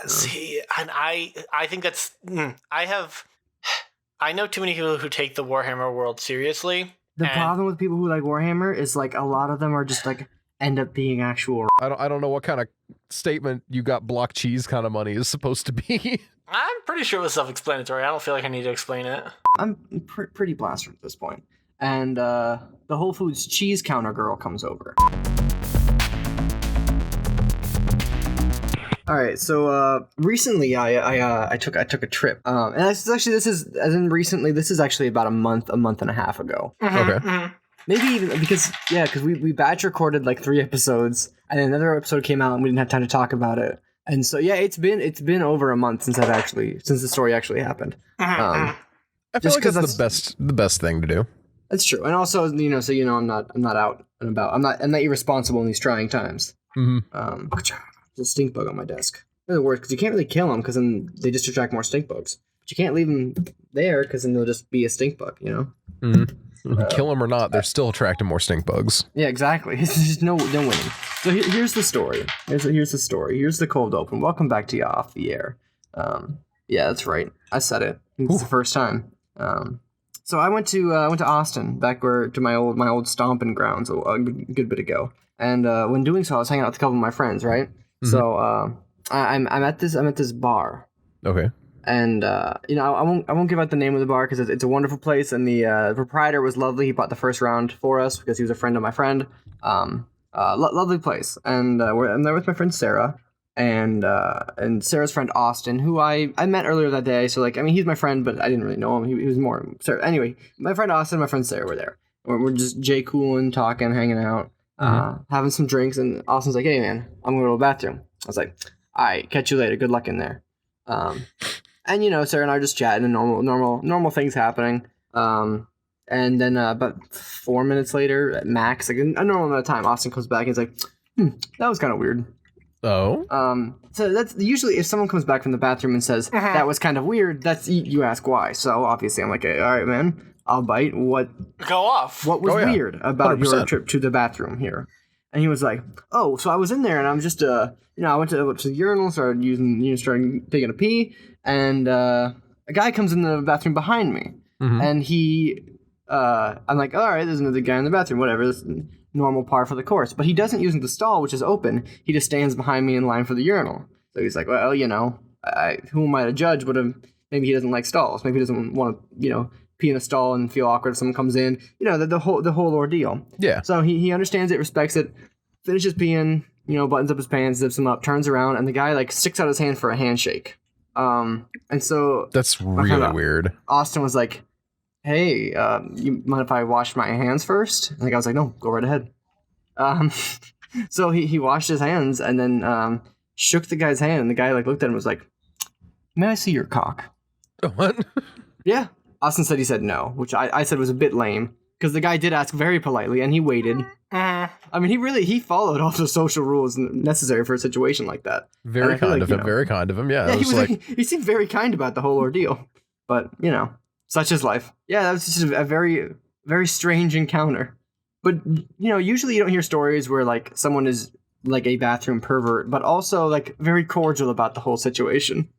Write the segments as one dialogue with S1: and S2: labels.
S1: See, and I think that's I know too many people who take the Warhammer world seriously.
S2: The problem with people who like Warhammer is like a lot of them are just like end up being actual.
S3: I don't know what kind of statement you got block cheese kind of money is supposed to be.
S1: I'm pretty sure it was self-explanatory. I don't feel like I need to explain it.
S2: I'm pretty blasted at this point. And the Whole Foods cheese counter girl comes over. All right, so recently I took a trip, and this is actually about a month and a half ago.
S3: Okay.
S2: Maybe even because we batch recorded like 3 episodes, and then another episode came out, and we didn't have time to talk about it. And so it's been over a month since the story actually happened.
S3: I feel like that's the best thing to do.
S2: That's true, and also I'm not out and about. I'm not irresponsible in these trying times.
S3: Mm-hmm.
S2: There's a stink bug on my desk. They're the worst because you can't really kill them because then they just attract more stink bugs. But you can't leave them there because then they'll just be a stink bug, you know?
S3: Mm-hmm. Kill them or not, they're still attracting more stink bugs.
S2: Yeah, exactly. There's no winning. So here's the story. Here's the story. Here's the cold open. Welcome back to you off the air. Yeah, that's right. I said it. It's the first time. So I went to Austin back to my old stomping grounds a good bit ago. And when doing so, I was hanging out with a couple of my friends, right? Mm-hmm. So I'm at this bar.
S3: Okay.
S2: And I won't give out the name of the bar because it's a wonderful place, and the proprietor was lovely. He bought the first round for us because he was a friend of my friend. Lovely place, and I'm there with my friend Sarah, and Sarah's friend Austin, who I met earlier that day. So he's my friend, but I didn't really know him. He was more Sarah. Anyway, my friend Austin and my friend Sarah were there. We're just J-cooling, talking, hanging out. Having some drinks, and Austin's like, "Hey man, I'm gonna go to the bathroom." I was like, "All right, catch you later. Good luck in there." And Sarah and I are just chatting, and normal things happening. And then about 4 minutes later, at max, like a normal amount of time, Austin comes back and he's like, "That was kind of weird."
S3: Oh.
S2: So that's usually if someone comes back from the bathroom and says that was kind of weird, that's you ask why. So obviously I'm like, "All right, man. I'll bite. What was weird about 100%. Your trip to the bathroom here?" And he was like, "Oh, so I was in there and I'm just I went to the urinal, started taking a pee, and a guy comes in the bathroom behind me, and I'm like, all right, there's another guy in the bathroom, whatever, this is normal par for the course, but he doesn't use the stall, which is open. He just stands behind me in line for the urinal. So he's like, well, who am I to judge? Maybe he doesn't like stalls. Maybe he doesn't want to, pee in a stall and feel awkward if someone comes in, the whole ordeal.
S3: Yeah.
S2: So he understands it, respects it, finishes peeing, buttons up his pants, zips them up, turns around, and the guy sticks out his hand for a handshake. And so
S3: that's really weird.
S2: Austin was like, "Hey, you mind if I wash my hands first?" And I was like, "No, go right ahead." So he washed his hands and then shook the guy's hand, and the guy looked at him and was like, "May I see your cock?"
S3: What?
S2: Yeah. Austin said he said no, which I said was a bit lame, because the guy did ask very politely, and he waited. I mean, he followed all the social rules necessary for a situation like that.
S3: Very kind of him, very kind of him, yeah.
S2: He seemed very kind about the whole ordeal, but, such is life. Yeah, that was just a very, very strange encounter. But, usually you don't hear stories where, someone is, a bathroom pervert, but also, very cordial about the whole situation.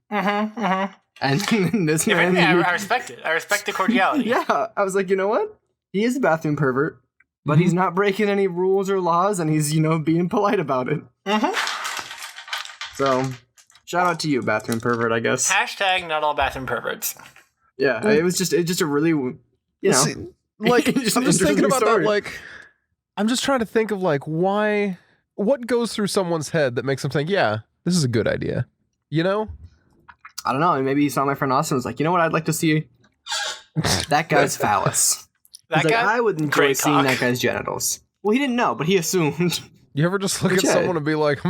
S2: And this man...
S1: Yeah, I respect it. I respect the cordiality.
S2: Yeah, I was like, you know what? He is a bathroom pervert, but he's not breaking any rules or laws, and he's, being polite about it. So, shout out to you, bathroom pervert, I guess.
S1: Hashtag not all bathroom perverts.
S2: Yeah, it was just a really,
S3: See, I'm just thinking about story. That, I'm just trying to think of, what goes through someone's head that makes them think, yeah, this is a good idea,
S2: I don't know. Maybe he saw my friend Austin and was like, you know what? I'd like to see that guy's phallus. I would enjoy seeing that guy's genitals. Well, he didn't know, but he assumed.
S3: You ever just look at someone and be like,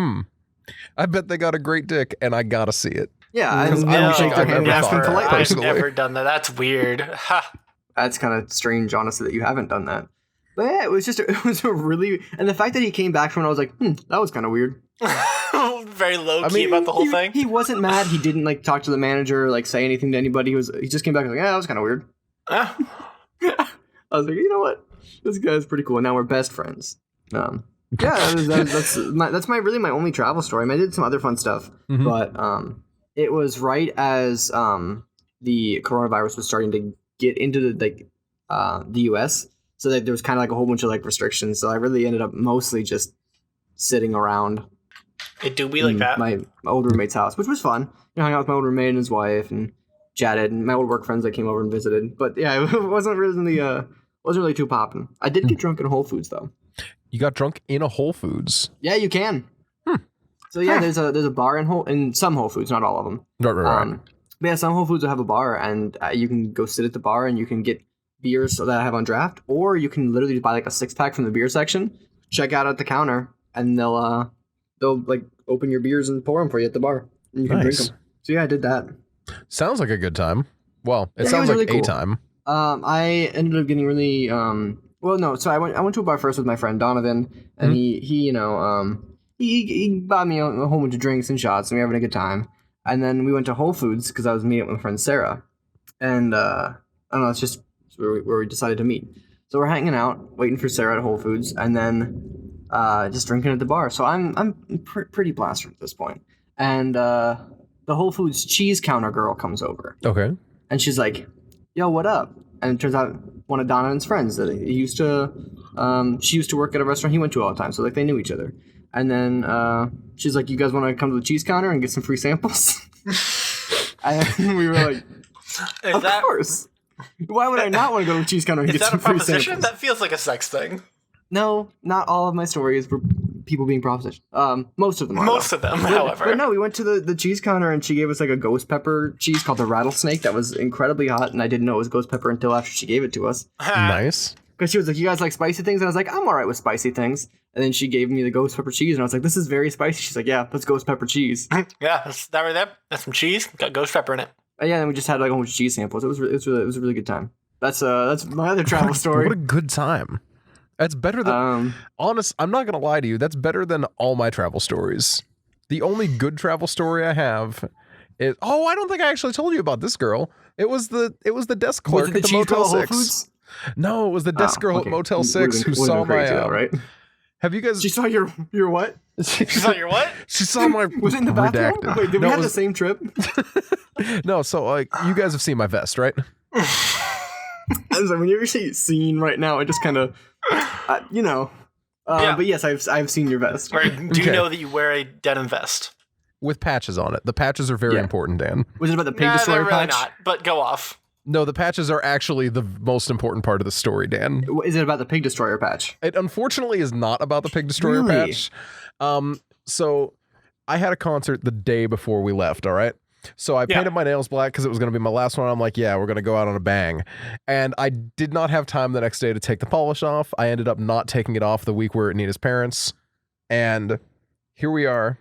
S3: I bet they got a great dick and I gotta see it.
S2: Yeah, I don't shake their hand and ask them politely.
S1: I've never done that. That's weird.
S2: That's kind of strange, honestly, that you haven't done that. But yeah, it was a really, and the fact that he came back from it, I was like, that was kind of weird.
S1: Very low key about the whole thing.
S2: He wasn't mad. He didn't talk to the manager, or say anything to anybody. He just came back and was like, yeah, that was kind of weird. I was like, you know what? This guy's pretty cool. And now we're best friends. Yeah, that's my only travel story. I mean, I did some other fun stuff, but it was right as the coronavirus was starting to get into the U.S. So like, there was kind of like a whole bunch of like restrictions. So I really ended up mostly just sitting around
S1: It do be
S2: in
S1: like that.
S2: my old roommate's house, which was fun. Hung out with my old roommate and his wife and chatted, and my old work friends that came over and visited. But yeah, it wasn't really too popping. I did get drunk in Whole Foods though.
S3: You got drunk in a Whole Foods?
S2: Yeah, you can. So yeah, there's a bar in some Whole Foods, not all of them.
S3: Right.
S2: But yeah, some Whole Foods will have a bar, and you can go sit at the bar, and you can get beers that I have on draft, or you can literally buy like a 6-pack from the beer section, check out at the counter, and they'll like open your beers and pour them for you at the bar, and you can drink them. So yeah, I did that.
S3: Sounds like a good time. Well, it
S2: Yeah,
S3: sounds
S2: it was
S3: like
S2: really
S3: a
S2: cool.
S3: time.
S2: I ended up getting really well, no. So I went to a bar first with my friend Donovan, and he bought me a whole bunch of drinks and shots, and we were having a good time. And then we went to Whole Foods because I was meeting up with my friend Sarah, and I don't know, it's just where we decided to meet. So we're hanging out, waiting for Sarah at Whole Foods, and then just drinking at the bar. So I'm pretty blasted at this point, and the Whole Foods cheese counter girl comes over.
S3: Okay.
S2: And she's like, "Yo, what up?" And it turns out one of Donovan's friends that she used to work at a restaurant he went to all the time, so like they knew each other. And then she's like, "You guys want to come to the cheese counter and get some free samples?" And we were like, "Of course. Why would I not want to go to the cheese counter and get some free samples?"
S1: Is that a proposition? That feels like a sex thing.
S2: No, not all of my stories were people being proposition. Most of them are.
S1: Most of them, however.
S2: But no, we went to the cheese counter and she gave us like a ghost pepper cheese called the rattlesnake that was incredibly hot, and I didn't know it was ghost pepper until after she gave it to us.
S3: Nice.
S2: Because she was like, "You guys like spicy things?" And I was like, "I'm alright with spicy things." And then she gave me the ghost pepper cheese, and I was like, "This is very spicy." She's like, "Yeah, that's ghost pepper cheese."
S1: Yeah, that's that right there. That's some cheese. Got ghost pepper in it.
S2: Yeah, and we just had like a whole bunch of cheese samples. It was a really good time. That's my other travel story.
S3: What a good time. That's better than I'm not gonna lie to you. That's better than all my travel stories. The only good travel story I have is I don't think I actually told you about this girl. It was the desk clerk at the Motel 6. No, it was the desk girl at Motel 6 who saw my
S2: right?
S3: Have you guys?
S2: She saw your what?
S1: She saw your what?
S3: She saw my
S2: Was it in the bathroom?
S3: redacted.
S2: Wait, did we
S3: No, it
S2: have the
S3: was-
S2: same trip?
S3: No, so like you guys have seen my vest, right?
S2: I was like, when you ever say "seen" right now, it just kind of,
S1: Yeah.
S2: But yes, I've seen your vest.
S1: Or do
S3: Okay.
S1: you know that you wear a denim vest?
S3: With patches on it. The patches are very
S2: Yeah.
S3: important, Dan.
S2: Was it about the pig
S1: Nah,
S2: destroyer
S1: they're really
S2: patch?
S1: not. But go off.
S3: No, the patches are actually the most important part of the story, Dan.
S2: Is it about the pig destroyer patch?
S3: It unfortunately is not about the Pig Destroyer
S2: Really?
S3: patch. So I had a concert the day before we left, all right? So I painted my nails black because it was going to be my last one. I'm like, yeah, we're going to go out on a bang. And I did not have time the next day to take the polish off. I ended up not taking it off the week we were at Nina's parents. And here we are,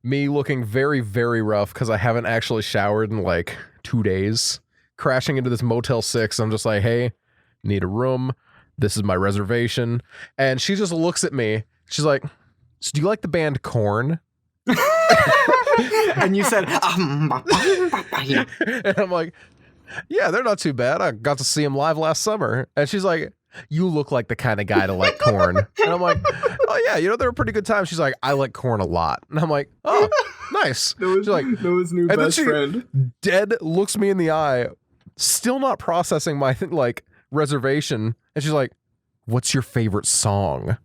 S3: me looking very, very rough because I haven't actually showered in like 2 days. Crashing into this Motel 6. I'm just like, hey, need a room. This is my reservation. And she just looks at me. She's like, so do you like the band Korn?
S2: And you said,
S3: And I'm like, yeah, they're not too bad. I got to see them live last summer. And she's like, you look like the kind of guy to like Korn. And I'm like, oh yeah, they're a pretty good time. She's like, I like Korn a lot. And I'm like, oh, nice. She's like,
S2: Noah's new
S3: and then
S2: best
S3: she
S2: friend.
S3: dead looks me in the eye, still not processing my reservation. And she's like, what's your favorite song?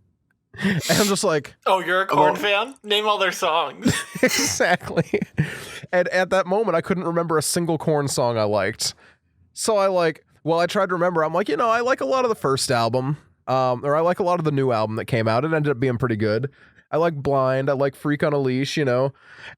S3: And I'm just like,
S1: Oh, you're a Korn fan? Name all their songs.
S3: exactly. And at that moment, I couldn't remember a single Korn song I liked. So I tried to remember. I'm like, I like a lot of the first album, or I like a lot of the new album that came out. It ended up being pretty good. I like Blind. I like Freak on a Leash, And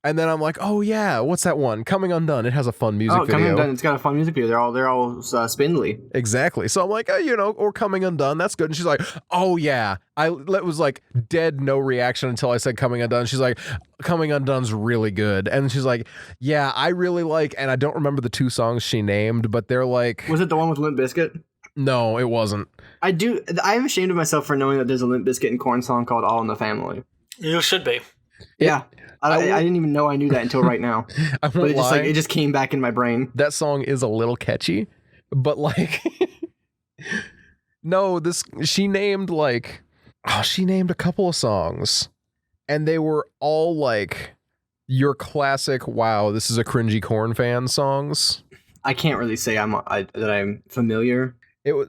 S3: then I'm like, oh yeah, what's that one? Coming Undone. It has a fun music video.
S2: Coming Undone. It's got a fun music video. They're all spindly.
S3: Exactly. So I'm like, or Coming Undone. That's good. And she's like, oh yeah. It was like dead no reaction until I said Coming Undone. She's like, Coming Undone's really good. And she's like, yeah, I really like, and I don't remember the 2 songs she named, but they're like,
S2: Was it the one with Limp Bizkit?
S3: no, it wasn't.
S2: I'm ashamed of myself for knowing that there's a Limp Bizkit and Korn song called "All in the Family."
S1: You should be.
S2: Yeah, I didn't even know I knew that until right now.
S3: I
S2: But
S3: won't
S2: it just
S3: lie.
S2: it just came back in my brain.
S3: That song is a little catchy, but like, no, she named like, Oh, she named a couple of songs, and they were all like your classic. Wow, this is a cringy Corn fan songs.
S2: I can't really say that I'm familiar.
S3: It was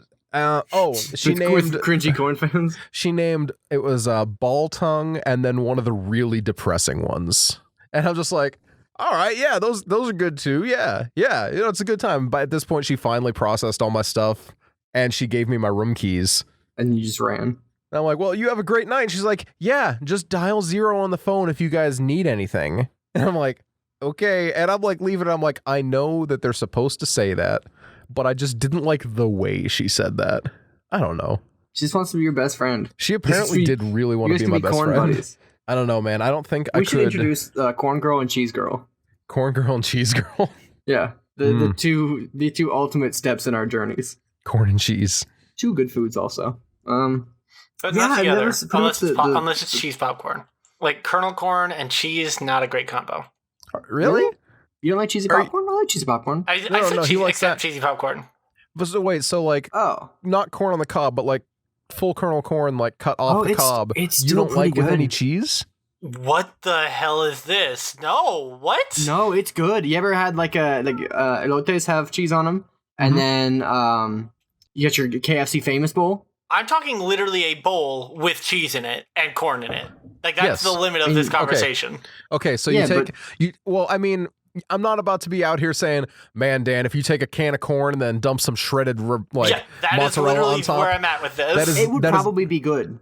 S3: she
S2: with
S3: named
S2: cringy Corn fans.
S3: She named it was Ball Tongue, and then one of the really depressing ones. And I'm just like, all right, yeah, those are good too. Yeah, it's a good time. But at this point, she finally processed all my stuff, and she gave me my room keys.
S2: And you just ran.
S3: And I'm like, well, you have a great night. And she's like, yeah, just dial 0 on the phone if you guys need anything. And I'm like, okay. And I'm like, leave it. I'm like, I know that they're supposed to say that, but I just didn't like the way she said that. I don't know.
S2: She just wants to be your best friend.
S3: She apparently did really want to be my best
S2: corn
S3: friend.
S2: Buddies.
S3: I don't know, man. I don't think I could.
S2: We should introduce Corn Girl and Cheese Girl.
S3: Corn Girl and Cheese Girl.
S2: Yeah, the two ultimate steps in our journeys.
S3: Corn and cheese.
S2: 2 good foods also.
S1: But
S2: yeah,
S1: not together,
S2: unless
S1: it's cheese popcorn. Like kernel corn and cheese, not a great combo.
S3: Really?
S2: You don't like cheesy popcorn? I like cheesy popcorn.
S1: I said cheese, except cheesy popcorn.
S3: But so wait, so like, not corn on the cob, but like full kernel corn, like cut off the cob.
S2: It's
S3: you don't like
S2: good.
S3: with any cheese?
S1: What the hell is this? No, what?
S2: No, it's good. You ever had elotes have cheese on them, and then you got your KFC famous bowl?
S1: I'm talking literally a bowl with cheese in it and corn in it. Like that's the limit of this conversation.
S3: Okay, so well, I mean, I'm not about to be out here saying, man, Dan, if you take a can of corn and then dump some shredded
S1: that
S3: mozzarella
S1: is literally
S3: on top,
S1: where I'm at with this.
S2: It would probably be good.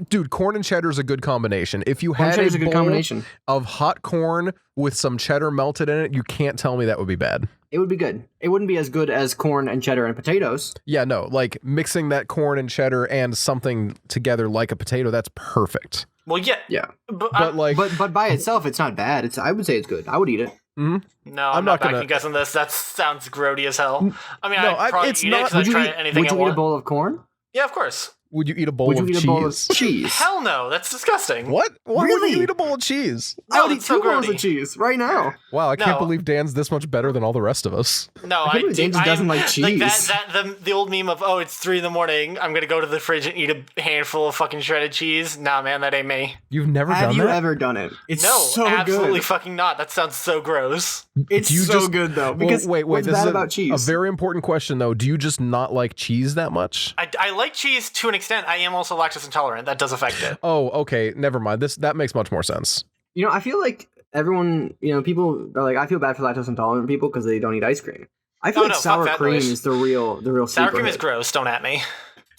S3: Dude, corn and cheddar is a good combination. If you had
S2: a good combination
S3: of hot corn with some cheddar melted in it, you can't tell me that would be bad.
S2: It would be good. It wouldn't be as good as corn and cheddar and potatoes.
S3: Yeah, no, like mixing that corn and cheddar and something together like a potato, that's perfect.
S1: Well, yeah.
S2: But by itself, it's not bad. I would say it's good. I would eat it.
S3: Mm-hmm.
S1: No, I'm not backing guess on this. That sounds grody as hell. I mean,
S3: no,
S1: I'd probably eat it because I'd try anything I want.
S2: Would you eat a bowl of corn?
S1: Yeah, of course.
S3: Would you eat a bowl of cheese?
S1: Hell no, that's disgusting.
S3: What? Why
S2: really?
S3: would you eat a bowl of cheese?
S2: I would eat 2 bowls of cheese right now.
S3: Wow, I can't believe Dan's this much better than all the rest of us.
S1: No,
S2: Dan doesn't like cheese.
S1: Like the old meme of, it's 3 a.m, I'm gonna go to the fridge and eat a handful of fucking shredded cheese. Nah, man, that ain't me.
S3: You've never done that?
S2: Have you ever done it? It's so
S1: absolutely
S2: good.
S1: fucking not. That sounds so gross.
S2: It's good though. Because
S3: wait,
S2: what's
S3: this
S2: bad
S3: is
S2: about cheese?
S3: A very important question though. Do you just not like cheese that much?
S1: I like cheese to an extent. I am also lactose intolerant. That does affect it.
S3: Oh, okay. Never mind. That makes much more sense.
S2: You know, I feel like everyone, people are like, I feel bad for lactose intolerant people because they don't eat ice cream. I feel like sour cream is the real
S1: sour cream is gross. Don't at me.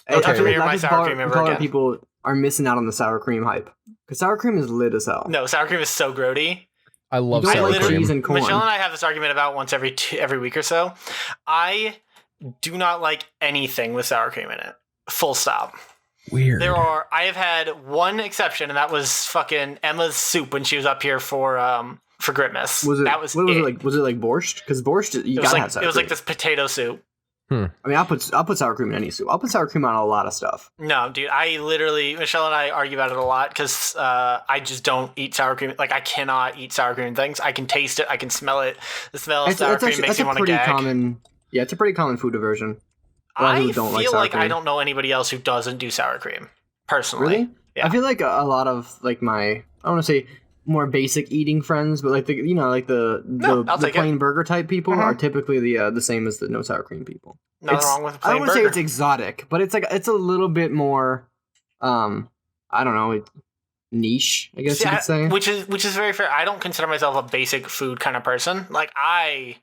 S2: Okay. I feel like
S1: my sour cream ever again.
S2: People are missing out on the sour cream hype because sour cream is lit as hell.
S1: No, sour cream is so grody.
S3: I love sour cream.
S2: Cheese and corn.
S1: Michelle and I have this argument about once every week or so. I do not like anything with sour cream in it. Full stop.
S3: Weird.
S1: I have had one exception, and that was fucking Emma's soup when she was up here for Gritmas.
S2: Was it
S1: like?
S2: Was it like borscht? Because borscht, you gotta have sour cream.
S1: It was like this potato soup.
S2: I mean, I'll put sour cream in any soup. I'll put sour cream on a lot of stuff.
S1: No, dude, Michelle and I argue about it a lot because I just don't eat sour cream. Like, I cannot eat sour cream things. I can taste it. I can smell it. The smell of sour cream makes me want to gag.
S2: It's a pretty common food aversion.
S1: I feel like I don't know anybody else who doesn't do sour cream, personally.
S2: Really?
S1: Yeah.
S2: I feel like a lot of like I don't want to say more basic eating friends, but like the plain burger type people are typically the same as the no sour cream people.
S1: Nothing wrong with a plain burger.
S2: I wouldn't say it's exotic, but it's a little bit more I don't know, niche, I guess you could say.
S1: Which is very fair. I don't consider myself a basic food kind of person. Like I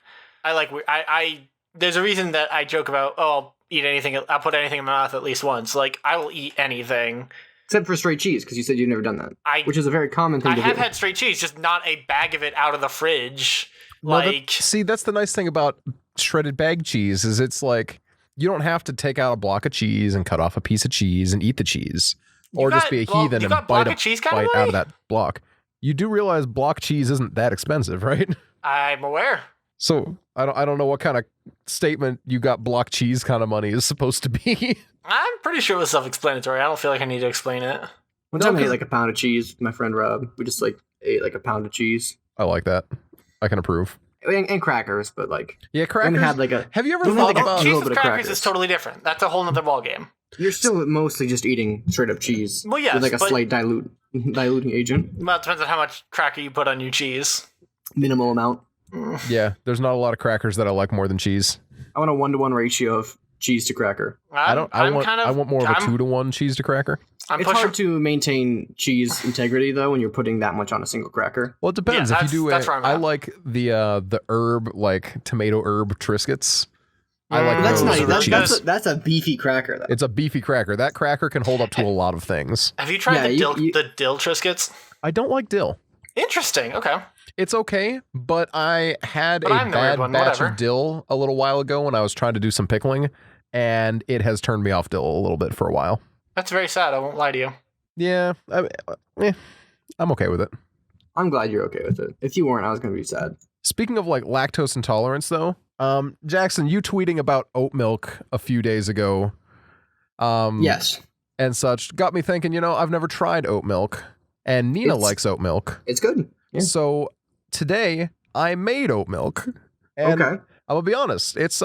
S1: there's a reason that I joke about, I'll eat anything, I'll put anything in my mouth at least once. Like, I will eat anything.
S2: Except for straight cheese, because you said you've never done that. Which is a very common thing to do. I have
S1: had straight cheese, just not a bag of it out of the fridge.
S3: See, that's the nice thing about shredded bag cheese, is it's like, you don't have to take out a block of cheese and cut off a piece of cheese and eat the cheese. Or just be a heathen and bite out of that block. You do realize block cheese isn't that expensive, right?
S1: I'm aware.
S3: So I don't know what kind of statement you got block cheese kind of money is supposed to be.
S1: I'm pretty sure it was self-explanatory. I don't feel like I need to explain it.
S2: One time I ate like a pound of cheese with my friend Rob. We just ate like a pound of cheese.
S3: I like that. I can approve.
S2: And crackers, but
S3: crackers.
S2: Had like a.
S3: Have you ever thought about
S1: cheese with crackers is totally different. That's a whole nother ballgame.
S2: You're still mostly just eating straight up cheese.
S1: Well, yes,
S2: with like a
S1: but-
S2: slight diluting agent.
S1: Well, it depends on how much cracker you put on your cheese.
S2: Minimal amount.
S3: Yeah, there's not a lot of crackers that I like more than cheese.
S2: I want a 1-to-1 ratio of cheese to cracker.
S3: I want more of a 2-to-1 cheese to cracker.
S1: I'm
S2: It's hard to maintain cheese integrity though when you're putting that much on a single cracker.
S3: Well, it depends.
S1: Yeah,
S3: If you do
S1: that's where I'm
S3: I
S1: at.
S3: like the herb, like tomato herb Triscuits. I like
S2: That's
S3: those
S2: not.
S3: with cheese.
S2: That's a beefy cracker though.
S3: It's a beefy cracker. That cracker can hold up to a lot of things.
S1: Have you tried
S2: Yeah,
S1: the dill Triscuits?
S3: I don't like dill.
S1: Interesting. Okay.
S3: It's okay, but I had
S1: But
S3: a
S1: I'm the weird
S3: bad
S1: one,
S3: batch
S1: whatever.
S3: of dill a little while ago when I was trying to do some pickling, and it has turned me off dill a little bit for a while.
S1: That's very sad. I won't lie to you.
S3: Yeah, I'm okay with it.
S2: I'm glad you're okay with it. If you weren't, I was gonna be sad.
S3: Speaking of like lactose intolerance, though, Jackson, you tweeting about oat milk a few days ago,
S2: Yes,
S3: and such, got me thinking. I've never tried oat milk, and Nina likes oat milk.
S2: it's good. Yeah.
S3: So today I made oat milk, and
S2: Okay.
S3: I'm gonna be honest, it's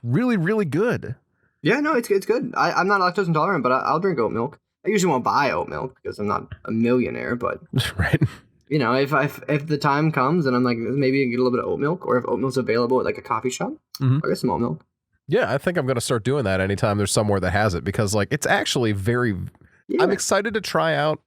S3: really, really good.
S2: Yeah, no, it's good. I'm not lactose intolerant, but I'll drink oat milk. I usually won't buy oat milk because I'm not a millionaire. But
S3: Right?
S2: if the time comes and I'm like maybe get a little bit of oat milk, or if oat milk's available at like a coffee shop,
S3: Mhm.
S2: I'll get some oat milk.
S3: Yeah, I think I'm gonna start doing that anytime there's somewhere that has it because like it's actually very.
S2: Yeah.
S3: I'm excited to try out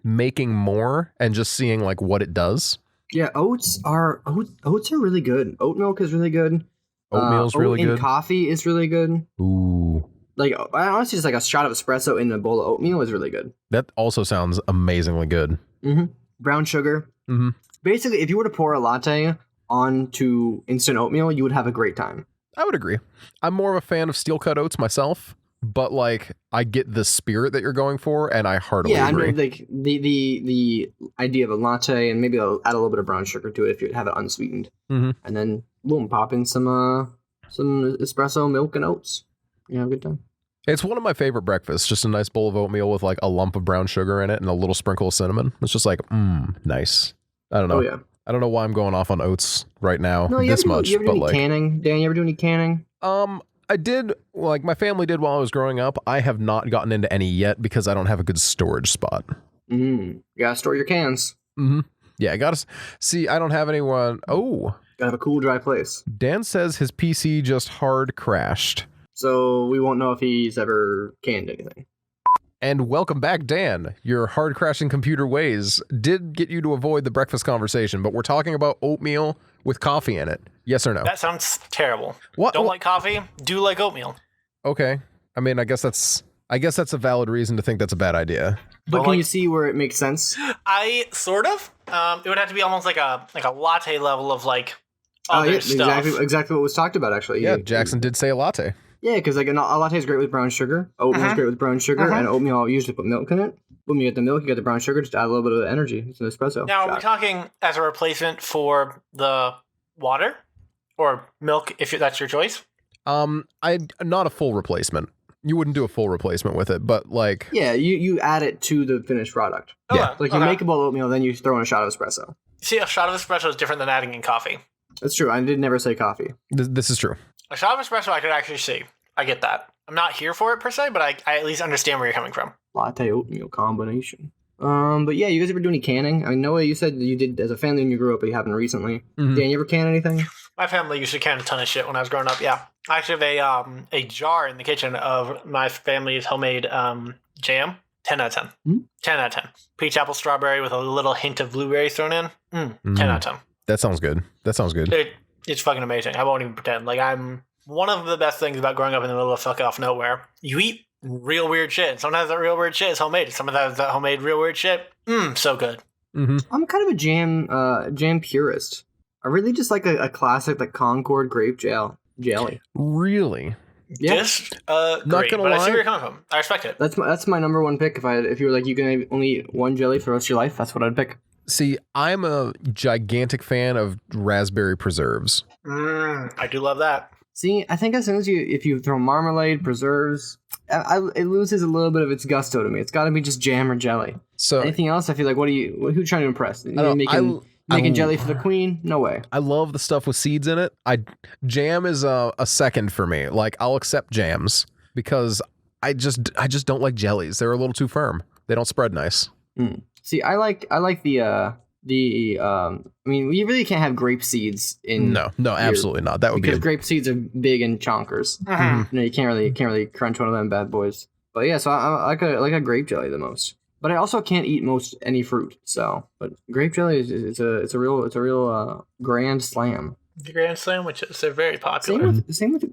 S3: making more and just seeing like what it does.
S2: Yeah, oats are really good. Oat milk is really good.
S3: Oatmeal's
S2: oat
S3: really
S2: in
S3: good.
S2: coffee is really good.
S3: Ooh,
S2: Like honestly, just like a shot of espresso in a bowl of oatmeal is really good.
S3: that also sounds amazingly good.
S2: Mm-hmm. Brown sugar.
S3: Mm-hmm.
S2: Basically, if you were to pour a latte onto instant oatmeal, you would have a great time.
S3: I would agree. I'm more of a fan of steel cut oats myself, but like I get the spirit that you're going for, and I heartily
S2: Yeah, I
S3: agree.
S2: mean, like the idea of a latte, and maybe I'll add a little bit of brown sugar to it if you have it unsweetened,
S3: Mhm.
S2: and then boom, pop in some espresso, milk, and oats. You have a good time.
S3: It's one of my favorite breakfasts. Just a nice bowl of oatmeal with like a lump of brown sugar in it and a little sprinkle of cinnamon. It's just like, nice. I don't know.
S2: Oh yeah.
S3: I don't know why I'm going off on oats right now
S2: No, you
S3: this
S2: ever do,
S3: much,
S2: you ever do
S3: but
S2: any
S3: like,
S2: canning, Dan? You ever do any canning?
S3: I did, like my family did while I was growing up. I have not gotten into any yet because I don't have a good storage spot.
S2: You gotta store your cans.
S3: Mm-hmm. Yeah, I gotta see. I don't have anyone. Oh,
S2: Gotta have a cool, dry place.
S3: Dan says his PC just hard crashed.
S2: So we won't know if he's ever canned anything.
S3: And welcome back, Dan. Your hard crashing computer ways did get you to avoid the breakfast conversation, but we're talking about oatmeal with coffee in it. Yes or no?
S1: That sounds terrible.
S3: What?
S1: Don't like coffee. Do like oatmeal.
S3: Okay. I mean, I guess that's a valid reason to think that's a bad idea.
S2: But
S1: Well,
S2: can
S1: like-
S2: you see where it makes sense?
S1: I sort of. It would have to be almost like a latte level of like
S2: Oh
S1: other
S2: yeah,
S1: stuff.
S2: exactly what was talked about actually.
S3: Yeah, Jackson did say a latte.
S2: Yeah, because like a latte is great with brown sugar. Oatmeal is great with brown sugar, and oatmeal I'll usually put milk in it. Boom, you get the milk, you get the brown sugar, just add a little bit of energy. It's an espresso.
S1: Now, are we
S2: shot.
S1: talking as a replacement for the water or milk if that's your choice?
S3: I not a full replacement. You wouldn't do a full replacement with it, but like
S2: Yeah, you add it to the finished product.
S3: Yeah.
S2: Like you make a bowl of oatmeal, then you throw in a shot of espresso.
S1: See, a shot of espresso is different than adding in coffee.
S2: That's true. I did never say coffee.
S3: this is true.
S1: A shot of espresso I could actually see. I get that. I'm not here for it per se, but I at least understand where you're coming from.
S2: Latte oatmeal combination. But yeah, you guys ever do any canning? I mean, Noah, you said you did as a family when you grew up, but you haven't recently.
S3: Mhm.
S2: Dan, you ever can anything?
S1: My family used to can a ton of shit when I was growing up. Yeah, I actually have a jar in the kitchen of my family's homemade jam. 10 out of 10.
S2: Hmm?
S1: 10 out of 10. Peach, apple, strawberry with a little hint of blueberry thrown in. 10 out of 10.
S3: That sounds good. That sounds good.
S1: It's fucking amazing. I won't even pretend. Like, I'm one of the best things about growing up in the middle of fuck off nowhere. You eat real weird shit. Sometimes that real weird shit is homemade. Sometimes that homemade real weird shit, so good.
S3: Mm-hmm.
S2: I'm kind of a jam purist. I really just like a classic like Concord grape jelly.
S3: Really?
S2: Yeah,
S1: Great,
S3: gonna
S1: but I see
S3: lie.
S1: where you're coming from. I respect it.
S2: that's my number one pick. If you were like you can only eat one jelly for the rest of your life, that's what I'd pick.
S3: See, I'm a gigantic fan of raspberry preserves.
S1: I do love that.
S2: See, I think as soon as if you throw marmalade, preserves, it loses a little bit of its gusto to me. It's got to be just jam or jelly.
S3: So
S2: Anything else, I feel like who are you trying to impress?
S3: don't-
S2: Making
S3: I-
S2: jelly for the queen? No way.
S3: I love the stuff with seeds in it. Jam is a second for me. Like I'll accept jams because I just don't like jellies. They're a little too firm. They don't spread nice.
S2: See, I like the I mean, we really can't have grape seeds in.
S3: No, absolutely not. That would
S2: because
S3: be
S2: grape seeds are big and chonkers.
S1: Mm-hmm.
S2: You can't really crunch one of them bad boys. But yeah, so I like a grape jelly the most. But I also can't eat most any fruit. So, but grape jelly is a real grand slam.
S1: The Grand Slam, which is they're very popular.
S2: Same with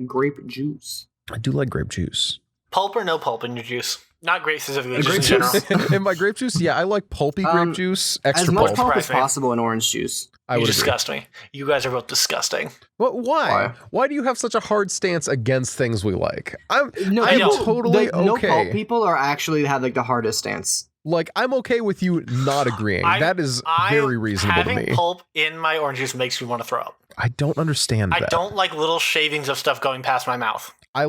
S2: grape juice.
S3: I do like grape juice.
S1: Pulp or no pulp in your juice? Not grape specifically,
S2: Grape
S1: just in general.
S3: juice? In my grape juice, yeah, I like pulpy grape juice, extra
S2: as much
S3: pulp.
S2: pulp as
S1: Surprise me.
S2: possible in orange juice.
S3: I
S1: You
S3: would agree.
S1: disgust me. You guys are both disgusting.
S3: Why? Why do you have such a hard stance against things we like? I'm
S1: I don't.
S3: totally
S2: No
S3: okay.
S2: pulp people are actually have like the hardest stance.
S3: Like, I'm okay with you not agreeing. That is very reasonable to
S1: Having
S3: me.
S1: pulp in my orange juice makes me want to throw up.
S3: I don't understand that.
S1: I don't like little shavings of stuff going past my mouth.
S3: I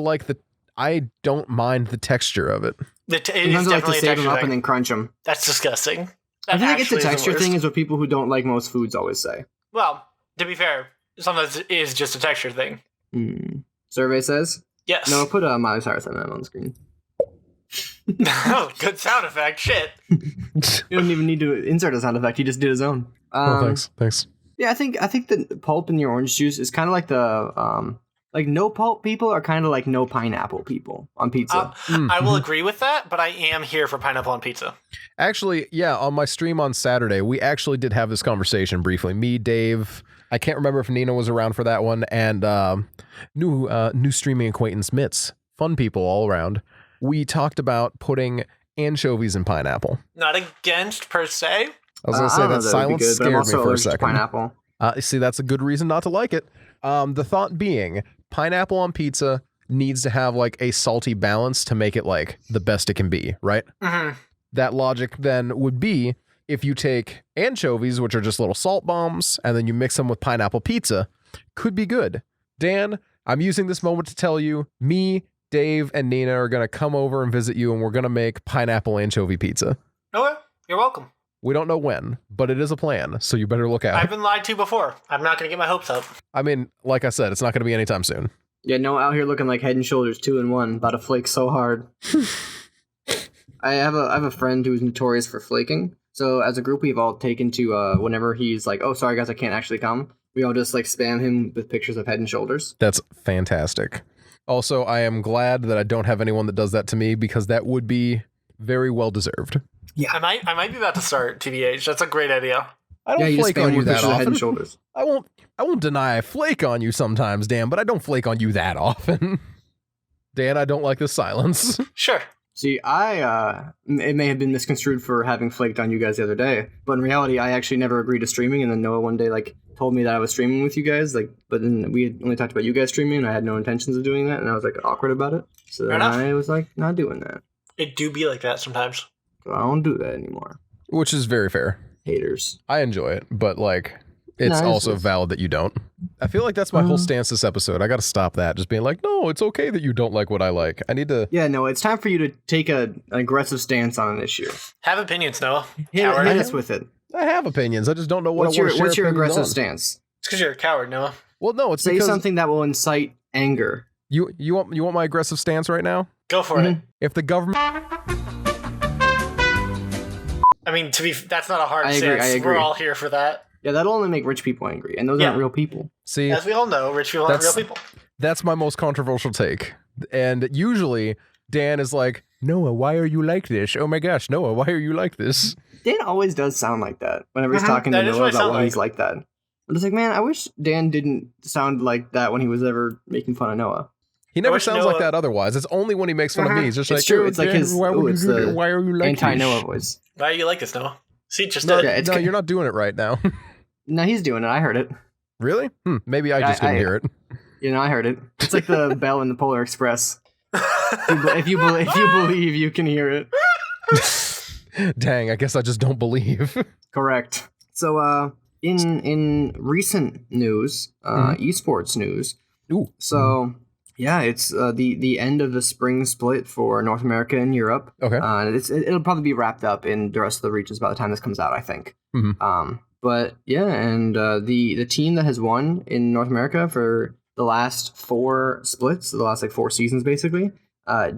S3: don't mind the texture of it.
S1: It is
S2: Sometimes I like to
S1: definitely a
S2: save them
S1: texture
S2: up
S1: thing.
S2: and then crunch them.
S1: That's disgusting.
S2: I
S1: That
S2: feel like it's a
S1: actually is the
S2: texture
S1: worst.
S2: thing is what people who don't like most foods always say.
S1: Well, to be fair, sometimes it is just a texture thing.
S2: Survey says?
S1: Yes.
S2: No, put Miley Cyrus on the screen.
S1: Oh, good sound effect. Shit.
S2: You don't even need to insert a sound effect. He just did his own.
S3: Thanks.
S2: Yeah, I think the pulp in your orange juice is kind of like the like no pulp people are kind of like no pineapple people on pizza.
S1: I will agree with that, but I am here for pineapple on pizza.
S3: Actually, yeah, on my stream on Saturday, we actually did have this conversation briefly. Me, Dave, I can't remember if Nina was around for that one, and new streaming acquaintance Mitz. Fun people all around. We talked about putting anchovies in pineapple.
S1: Not against per se.
S3: I was going to say that silence scared me for a second.
S2: Pineapple.
S3: See, that's a good reason not to like it. The thought being, pineapple on pizza needs to have like a salty balance to make it like the best it can be, right?
S1: Mm-hmm.
S3: That logic then would be if you take anchovies, which are just little salt bombs, and then you mix them with pineapple pizza, could be good. Dan, I'm using this moment to tell you, me, Dave, and Nina are going to come over and visit you, and we're going to make pineapple anchovy pizza.
S1: Okay, you're welcome.
S3: We don't know when, but it is a plan, so you better look out.
S1: I've been lied to before. I'm not going to get my hopes up.
S3: I mean, like I said, it's not going to be anytime soon.
S2: Yeah, no, out here looking like Head and Shoulders 2-in-1, about to flake so hard. I have a friend who's notorious for flaking. So as a group, we've all taken to whenever he's like, "Oh, sorry guys, I can't actually come." We all just like spam him with pictures of Head and Shoulders.
S3: That's fantastic. Also, I am glad that I don't have anyone that does that to me because that would be very well deserved.
S1: Yeah, I might be about to start TBH. That's a great idea.
S3: I don't flake on you that
S2: Head
S3: often.
S2: and Shoulders.
S3: I won't deny I flake on you sometimes, Dan, but I don't flake on you that often. Dan, I don't like this silence.
S1: Sure.
S2: See, it may have been misconstrued for having flaked on you guys the other day, but in reality, I actually never agreed to streaming, and then Noah one day, like, told me that I was streaming with you guys, like, but then we had only talked about you guys streaming, and I had no intentions of doing that, and I was, like, awkward about it, so then I was, like, not doing that.
S1: It do be like that sometimes.
S2: So I don't do that anymore.
S3: Which is very fair.
S2: Haters.
S3: I enjoy it, but, like, it's also valid that you don't. I feel like that's my whole stance this episode. I got to stop that. Just being like, no, it's okay that you don't like what I like. I need to...
S2: Yeah, no, it's time for you to take an aggressive stance on an issue.
S1: Have opinions, Noah.
S2: Hit us with it.
S3: I have opinions. I just don't know what
S2: What's
S3: I want to share.
S2: What's your
S3: opinions
S2: aggressive
S3: on.
S2: stance?
S1: It's because you're a coward, Noah.
S3: Well, no, it's
S2: Say
S3: because...
S2: something that will incite anger.
S3: You want my aggressive stance right now?
S1: Go for it.
S3: If the government...
S1: I mean, that's not a hard
S2: I
S1: stance.
S2: agree.
S1: We're all here for that.
S2: Yeah, that'll only make rich people angry, and those aren't real people.
S3: See,
S1: as we all know, rich people aren't real people.
S3: That's my most controversial take. And usually, Dan is like, Noah, why are you like this? Oh my gosh, Noah, why are you like this?
S2: Dan always does sound like that whenever he's talking to
S1: That is
S2: Noah
S1: what I
S2: about
S1: sound
S2: why he's like that. I'm just like, man, I wish Dan didn't sound like that when he was ever making fun of Noah.
S3: He never
S1: wish
S3: sounds
S1: Noah-
S3: like that otherwise. It's only when he makes fun of me. He's just
S2: It's
S3: like,
S2: true.
S3: "Oh,
S2: It's like
S3: Dan,
S2: his.
S3: why would
S2: It's
S3: you do that?
S2: the
S3: Why are you like
S2: anti-Noah
S3: this?"
S2: voice.
S1: Why do you like this, Noah? See, just
S3: No,
S1: did.
S2: Yeah, it's
S3: no,
S2: good.
S3: you're not doing it right now.
S2: No, he's doing it. I heard it.
S3: Really? Maybe I just didn't hear it.
S2: You know, I heard it. It's like the bell in the Polar Express. If you believe, you can hear it.
S3: Dang, I guess I just don't believe.
S2: Correct. So, in recent news, esports news.
S3: Ooh.
S2: So, yeah, it's the end of the spring split for North America and Europe.
S3: Okay.
S2: It'll probably be wrapped up in the rest of the regions by the time this comes out, I think.
S3: Mhm.
S2: But yeah, and the team that has won in North America for the last 4 splits, the last like 4 seasons basically,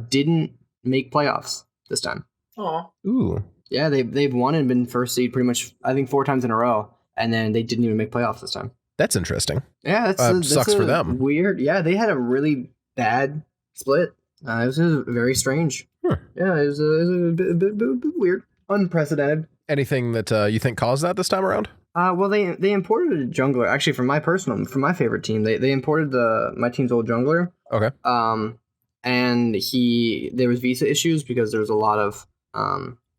S2: didn't make playoffs this time.
S1: Oh.
S3: Ooh.
S2: Yeah, they've won and been first seed pretty much, I think, 4 times in a row, and then they didn't even make playoffs this time.
S3: That's interesting.
S2: Yeah,
S3: Sucks for them.
S2: Weird. Yeah, they had a really bad split. It was very strange.
S3: Huh.
S2: Yeah, it was a bit weird, unprecedented.
S3: Anything that you think caused that this time around?
S2: Well, they imported a jungler. Actually, from my favorite team, they imported my team's old jungler.
S3: Okay.
S2: And there was visa issues because there was a lot of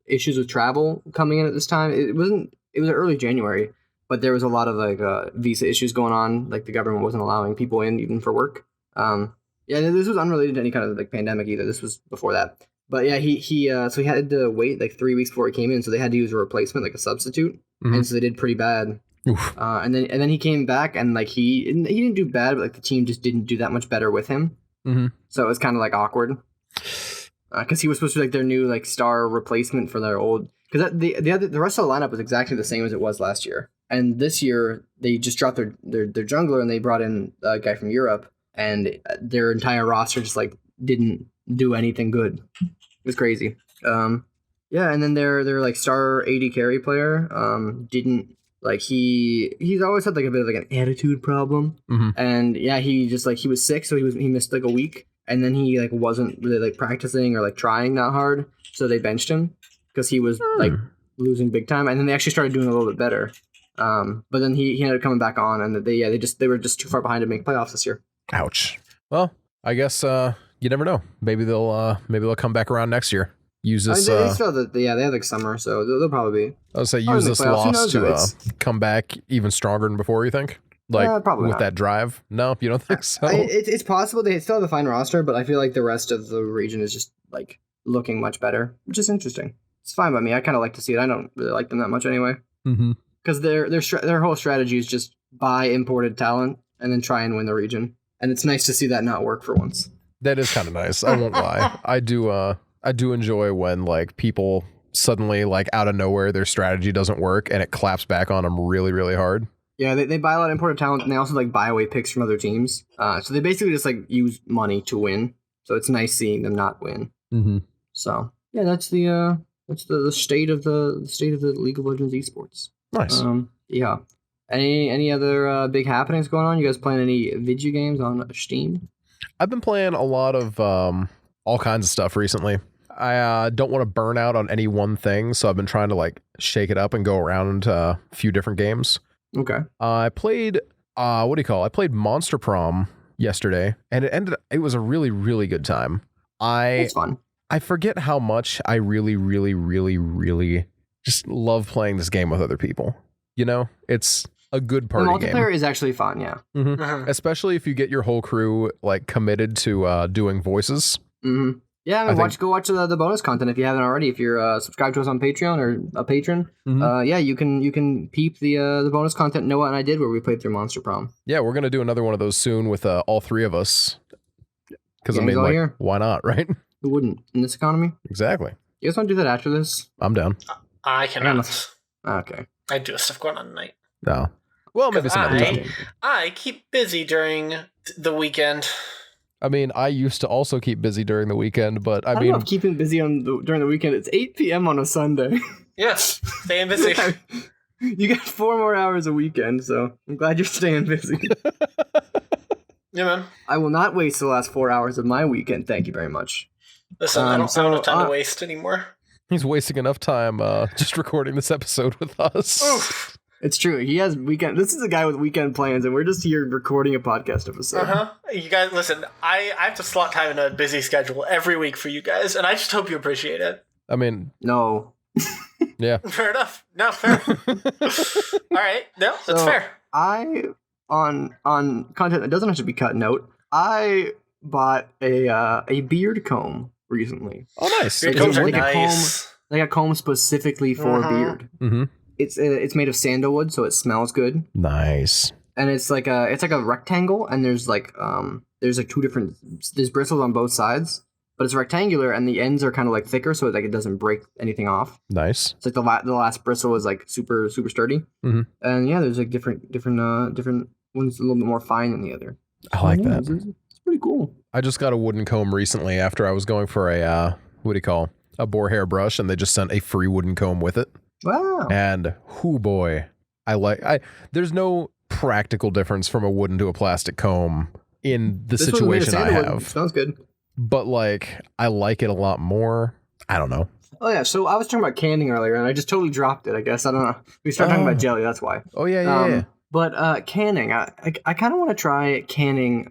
S2: issues with travel coming in at this time. It was early January, but there was a lot of like visa issues going on. Like the government wasn't allowing people in even for work. Yeah, this was unrelated to any kind of like pandemic either. This was before that. But yeah, he had to wait like 3 weeks before he came in, so they had to use a replacement, like a substitute, and so they did pretty bad. And then he came back and like he didn't do bad, but like the team just didn't do that much better with him. So it was kind of like awkward because he was supposed to be like their new like star replacement for their old. Because the rest of the lineup was exactly the same as it was last year, and this year they just dropped their jungler and they brought in a guy from Europe, and their entire roster just like didn't do anything good. It was crazy. Yeah, and then their like star AD carry player didn't like he's always had like a bit of like an attitude problem, and yeah, he was sick, so he missed like a week, and then he like wasn't really like practicing or like trying that hard, so they benched him because he was like losing big time, and then they actually started doing a little bit better. But then he ended up coming back on, and they were just too far behind to make playoffs this year.
S3: Ouch. Well, I guess you never know. Maybe they'll come back around next year. Use this.
S2: They still they have like summer, so they'll probably be.
S3: I would say use this loss to come back even stronger than before. You think? Like
S2: probably
S3: with
S2: not.
S3: that drive? No, you don't think so?
S2: It's possible they still have a fine roster, but I feel like the rest of the region is just like looking much better, which is interesting. It's fine by me. I kind of like to see it. I don't really like them that much anyway. Because their whole strategy is just buy imported talent and then try and win the region, and it's nice to see that not work for once.
S3: That is kind of nice. I won't lie. I do enjoy when like people suddenly like out of nowhere their strategy doesn't work and it claps back on them really, really hard.
S2: Yeah, they buy a lot of imported talent, and they also like buy away picks from other teams. So they basically just like use money to win. So it's nice seeing them not win. So yeah, that's the state of the League of Legends esports.
S3: Nice.
S2: Yeah. Any other big happenings going on? You guys playing any video games on Steam?
S3: I've been playing a lot of all kinds of stuff recently. I don't want to burn out on any one thing, so I've been trying to like shake it up and go around a few different games.
S2: Okay.
S3: I played I played Monster Prom yesterday, and it was a really, really good time.
S2: It's fun.
S3: I forget how much I really, really, really, really just love playing this game with other people. You know, it's a good party game.
S2: The multiplayer is actually fun, yeah.
S3: Especially if you get your whole crew like committed to doing voices.
S2: Yeah, I mean, go watch the bonus content if you haven't already. If you're subscribed to us on Patreon or a patron, yeah, you can peep the bonus content Noah and I did where we played through Monster Prom.
S3: Yeah, we're gonna do another one of those soon with all three of us. Because I mean, like,
S2: here.
S3: Why not, right?
S2: Who wouldn't in this economy?
S3: Exactly.
S2: You guys want to do that after this?
S3: I'm down.
S1: I cannot.
S2: Okay.
S1: I do have stuff going on tonight.
S3: No. Well, maybe some other time.
S1: I keep busy during the weekend.
S3: I mean, I used to also keep busy during the weekend, but I
S2: don't
S3: mean,
S2: know if keeping busy during the weekend. It's 8 p.m. on a Sunday.
S1: Yes, staying busy.
S2: You got 4 more hours a weekend, so I'm glad you're staying busy.
S1: Yeah, man.
S2: I will not waste the last 4 hours of my weekend. Thank you very much.
S1: Listen, I don't have enough time to waste anymore.
S3: He's wasting enough time just recording this episode with us.
S1: Oof.
S2: It's true. He has weekend. This is a guy with weekend plans, and we're just here recording a podcast episode.
S1: You guys, listen. I have to slot time in a busy schedule every week for you guys, and I just hope you appreciate it.
S3: I mean,
S2: no.
S3: Yeah.
S1: Fair enough. No, fair. All right. No, that's fair.
S2: I on content that doesn't have to be cut note. I bought a beard comb recently.
S3: Oh, nice.
S1: Beard combs are nice.
S2: Like a comb specifically for beard. It's made of sandalwood, so it smells good.
S3: Nice.
S2: And it's like a rectangle, and there's two different there's bristles on both sides, but it's rectangular, and the ends are kind of like thicker, so it doesn't break anything off. Nice. It's like the last bristle is like super super sturdy. And yeah, there's like different ones a little bit more fine than the other.
S3: I like that.
S2: It's pretty cool.
S3: I just got a wooden comb recently after I was going for a a boar hair brush, and they just sent a free wooden comb with it.
S2: Wow.
S3: And whoo boy, there's no practical difference from a wooden to a plastic comb in the
S2: This one made of
S3: situation I
S2: sandalwood.
S3: have.
S2: Sounds good.
S3: But like, I like it a lot more. I don't know.
S2: Oh yeah, so I was talking about canning earlier, and I just totally dropped it. I guess I don't know. We started talking about jelly. That's why.
S3: Oh yeah.
S2: But canning, I kind of want to try canning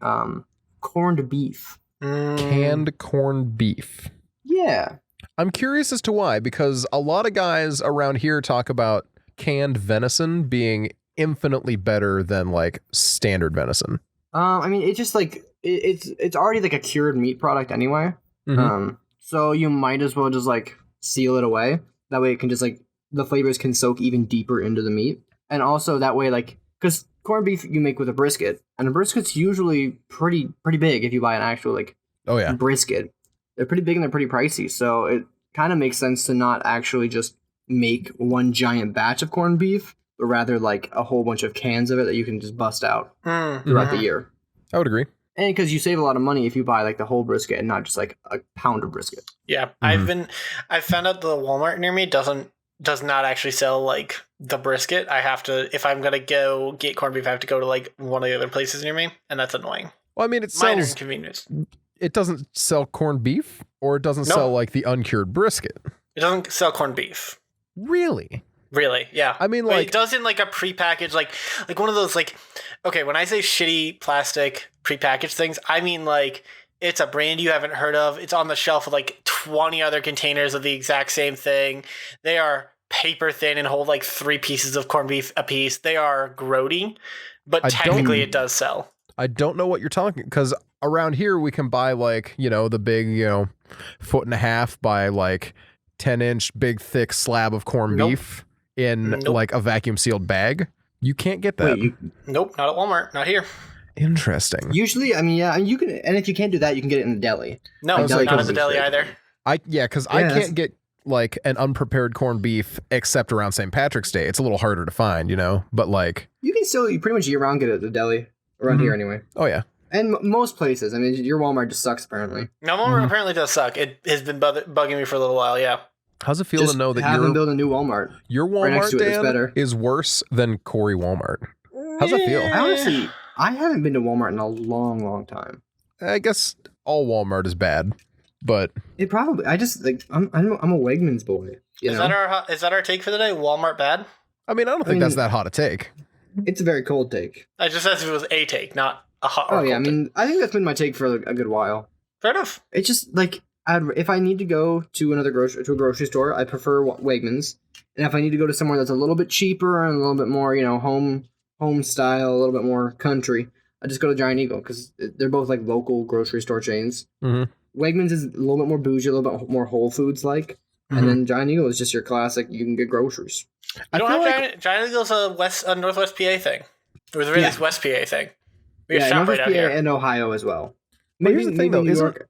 S2: corned beef.
S3: Canned corned beef.
S2: Yeah.
S3: I'm curious as to why, because a lot of guys around here talk about canned venison being infinitely better than like standard venison.
S2: I mean, it's just like it's already like a cured meat product anyway.
S3: Mhm.
S2: So you might as well just like seal it away. That way, it can just like the flavors can soak even deeper into the meat, and also that way, like, because corned beef you make with a brisket, and a brisket's usually pretty big if you buy an actual like
S3: Oh yeah.
S2: brisket. They're pretty big and they're pretty pricey, so it kind of makes sense to not actually just make one giant batch of corned beef, but rather like a whole bunch of cans of it that you can just bust out throughout the year.
S3: I would agree.
S2: And because you save a lot of money if you buy like the whole brisket and not just like a pound of brisket.
S1: Yeah,
S3: Mhm.
S1: I've found out the Walmart near me does not actually sell like the brisket. I have to, if I'm gonna go get corned beef, I have to go to like one of the other places near me, and that's annoying.
S3: Well, I mean, it
S1: Minor
S3: sells.
S1: inconvenience.
S3: It doesn't sell corned beef, or it doesn't
S1: No.
S3: sell like the uncured brisket.
S1: It doesn't sell corned beef.
S3: Really?
S1: Really, yeah.
S3: I mean,
S1: But
S3: like,
S1: it does in like a prepackaged, like one of those like. Okay, when I say shitty plastic prepackaged things, I mean like it's a brand you haven't heard of. It's on the shelf with like 20 other containers of the exact same thing. They are paper thin and hold like 3 pieces of corned beef a piece. They are grody, but
S3: I
S1: technically
S3: don't-
S1: it does sell.
S3: I don't know what you're talking, because around here we can buy like, the big, 1.5 by like 10-inch big thick slab of corned
S1: Nope.
S3: beef in
S1: Nope.
S3: like a vacuum sealed bag. You can't get that.
S2: Wait,
S1: Nope, not at Walmart. Not here.
S3: Interesting.
S2: usually, I mean, yeah, and you can, and if you can't do that, you can get it in the deli.
S1: No,
S3: I
S1: it's
S3: was like,
S1: not at the
S2: it's
S1: deli
S2: fake.
S1: either.
S3: Because
S2: Yeah,
S3: I
S2: that's-
S3: can't get like an unprepared corned beef except around St. Patrick's Day. It's a little harder to find, but like,
S2: You can still, you pretty much year round get it at the deli around here anyway.
S3: oh yeah.
S2: And most places. I mean, your Walmart just sucks apparently.
S1: No, Walmart apparently does suck. It has been bugging me for a little while, yeah.
S3: How's it feel
S2: Just
S3: to know that
S2: have them
S3: your
S2: build a new Walmart. right next
S3: Walmart,
S2: to it, it's
S3: Dan,
S2: better.
S3: is worse than Corey Walmart? How's that feel?
S2: I honestly, I haven't been to Walmart in a long time.
S3: I guess all Walmart is bad, but
S2: It probably. I just like I'm a Wegmans boy. You
S1: Is
S2: know,
S1: that our take for the day? Walmart bad?
S3: I mean, I don't think
S2: mean-
S3: that's that hot a take.
S2: it's a very cold take.
S1: I just asked if it was a take, not a hot or
S2: Oh yeah, I
S1: cold take.
S2: mean, I think that's been my take for a good while.
S1: Fair enough.
S2: It's just like if I need to go to a grocery store, I prefer Wegmans. And if I need to go to somewhere that's a little bit cheaper and a little bit more, home style, a little bit more country, I just go to Giant Eagle because they're both like local grocery store chains.
S3: Mhm.
S2: Wegmans is a little bit more bougie, a little bit more Whole Foods like,
S3: Mhm.
S2: and then Giant Eagle is just your classic. You can get groceries.
S3: I
S1: You don't
S3: feel
S1: have
S3: like
S1: Giant Eagle's a Northwest PA thing. It was really
S2: Yeah.
S1: this West PA thing. We have
S2: Yeah,
S1: shop
S2: Northwest
S1: right out
S2: PA
S1: here.
S2: and Ohio as well.
S3: But here's the thing, though,
S2: New
S3: isn't
S2: York.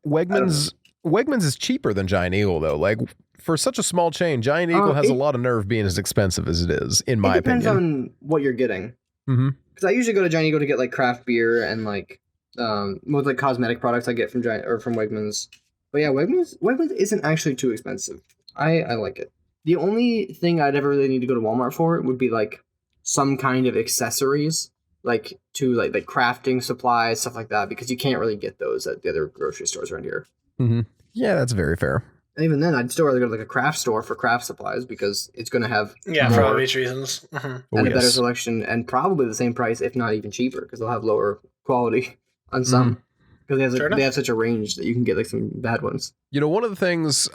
S3: Wegmans is cheaper than Giant Eagle, though. Like, for such a small chain, Giant Eagle has a
S2: it-
S3: lot of nerve being as expensive as it is, in my
S2: It depends
S3: opinion.
S2: on what you're getting.
S3: Mm-hmm.
S2: Because I usually go to Giant Eagle to get like craft beer and like most like cosmetic products I get from from Wegmans. But yeah, Wegmans isn't actually too expensive. I like it. The only thing I'd ever really need to go to Walmart for would be like some kind of accessories, like to like crafting supplies, stuff like that, because you can't really get those at the other grocery stores around here.
S3: Mm-hmm. Yeah, that's very fair.
S2: And even then, I'd still rather go to like a craft store for craft supplies because it's going to have
S1: Yeah,
S2: more
S1: for obvious reasons. Mhm.
S3: Oh,
S2: and a better
S3: yes.
S2: selection and probably the same price, if not even cheaper, because they'll have lower quality on some. Because
S1: Fair enough.
S2: they have such a range that you can get like some bad ones.
S3: One of the things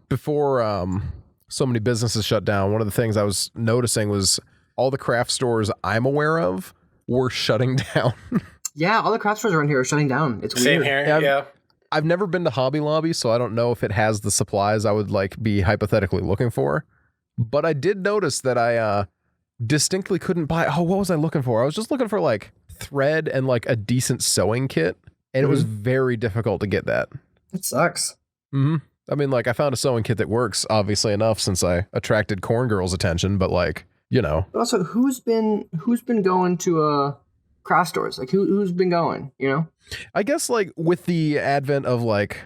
S3: before so many businesses shut down, one of the things I was noticing was all the craft stores I'm aware of were shutting down.
S2: Yeah, all the craft stores around here are shutting down. It's
S1: Same
S2: weird.
S1: here.
S3: Yeah,
S1: Yeah.
S3: I've never been to Hobby Lobby, so I don't know if it has the supplies I would like be hypothetically looking for. But I did notice that I distinctly couldn't buy. Oh, what was I looking for? I was just looking for like thread and like a decent sewing kit, and it was very difficult to get that.
S2: It sucks.
S3: Mm-hmm. I mean, like I found a sewing kit that works, obviously enough, since I attracted Corn Girl's attention. But like,
S2: But also, who's been going to craft stores? Like who's been going? You know,
S3: I guess like with the advent of like,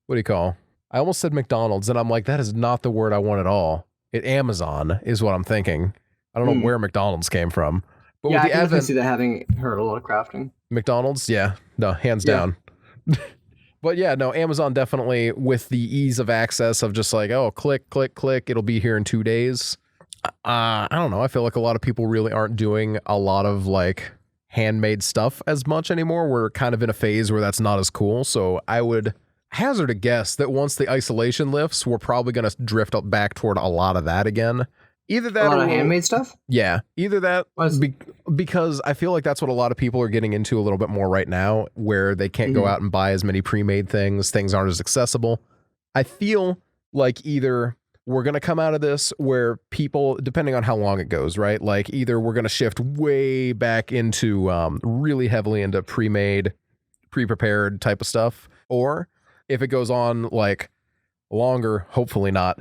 S3: what do you call? I almost said McDonald's, and I'm like, that is not the word I want at all. Amazon is what I'm thinking. I don't know where McDonald's came from, but
S2: yeah,
S3: with
S2: I
S3: the
S2: can definitely
S3: advent
S2: see that having hurt a lot of crafting.
S3: McDonald's, yeah, no, hands
S2: Yeah.
S3: down. But yeah, no, Amazon definitely with the ease of access of just like, oh, click, click, click, it'll be here in 2 days. I don't know. I feel like a lot of people really aren't doing a lot of like handmade stuff as much anymore. We're kind of in a phase where that's not as cool. So I would hazard a guess that once the isolation lifts, we're probably going to drift up back toward a lot of that again. Either that
S2: A lot
S3: or
S2: of handmade stuff.
S3: yeah, either that because I feel like that's what a lot of people are getting into a little bit more right now, where they can't go out and buy as many pre-made things. Things aren't as accessible. I feel like either we're going to come out of this where people, depending on how long it goes, right? Like either we're going to shift way back into really heavily into pre-made, pre-prepared type of stuff, or if it goes on like longer, hopefully not,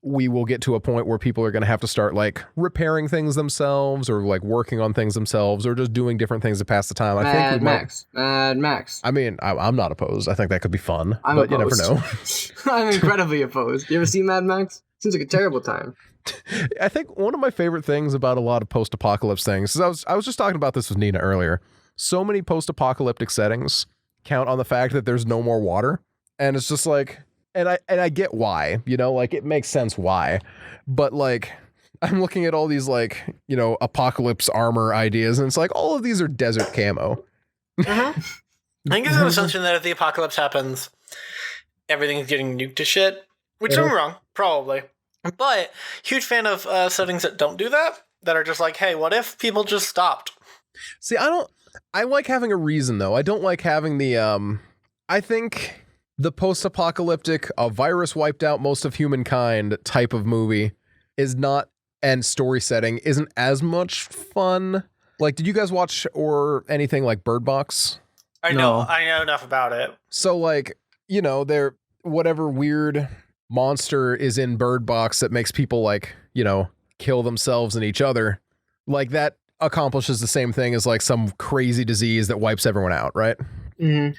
S3: we will get to a point where people are going to have to start like repairing things themselves or like working on things themselves or just doing different things to pass the time.
S2: Mad Max.
S3: I mean, I'm not opposed. I think that could be fun,
S2: I'm
S3: but
S2: opposed.
S3: You never know.
S2: I'm incredibly opposed. You ever see Mad Max? Seems like a terrible time.
S3: I think one of my favorite things about a lot of post-apocalypse things is I was just talking about this with Nina earlier. So many post-apocalyptic settings count on the fact that there's no more water, and it's just like, and I get why, you know, like it makes sense why, but like I'm looking at all these like, you know, apocalypse armor ideas, and it's like all of these are desert camo.
S1: I think it's an assumption that if the apocalypse happens, everything's getting nuked to shit. Which I'm wrong, probably. But huge fan of settings that don't do that. That are just like, hey, what if people just stopped?
S3: See, I like having a reason though. I don't like having the I think the post-apocalyptic, a virus wiped out most of humankind type of movie is not, and story setting isn't as much fun. Like, did you guys watch or anything like Bird Box?
S1: I know enough about it.
S3: So like, you know, there whatever weird monster is in Bird Box that makes people like, you know, kill themselves and each other, like that accomplishes the same thing as like some crazy disease that wipes everyone out, right? And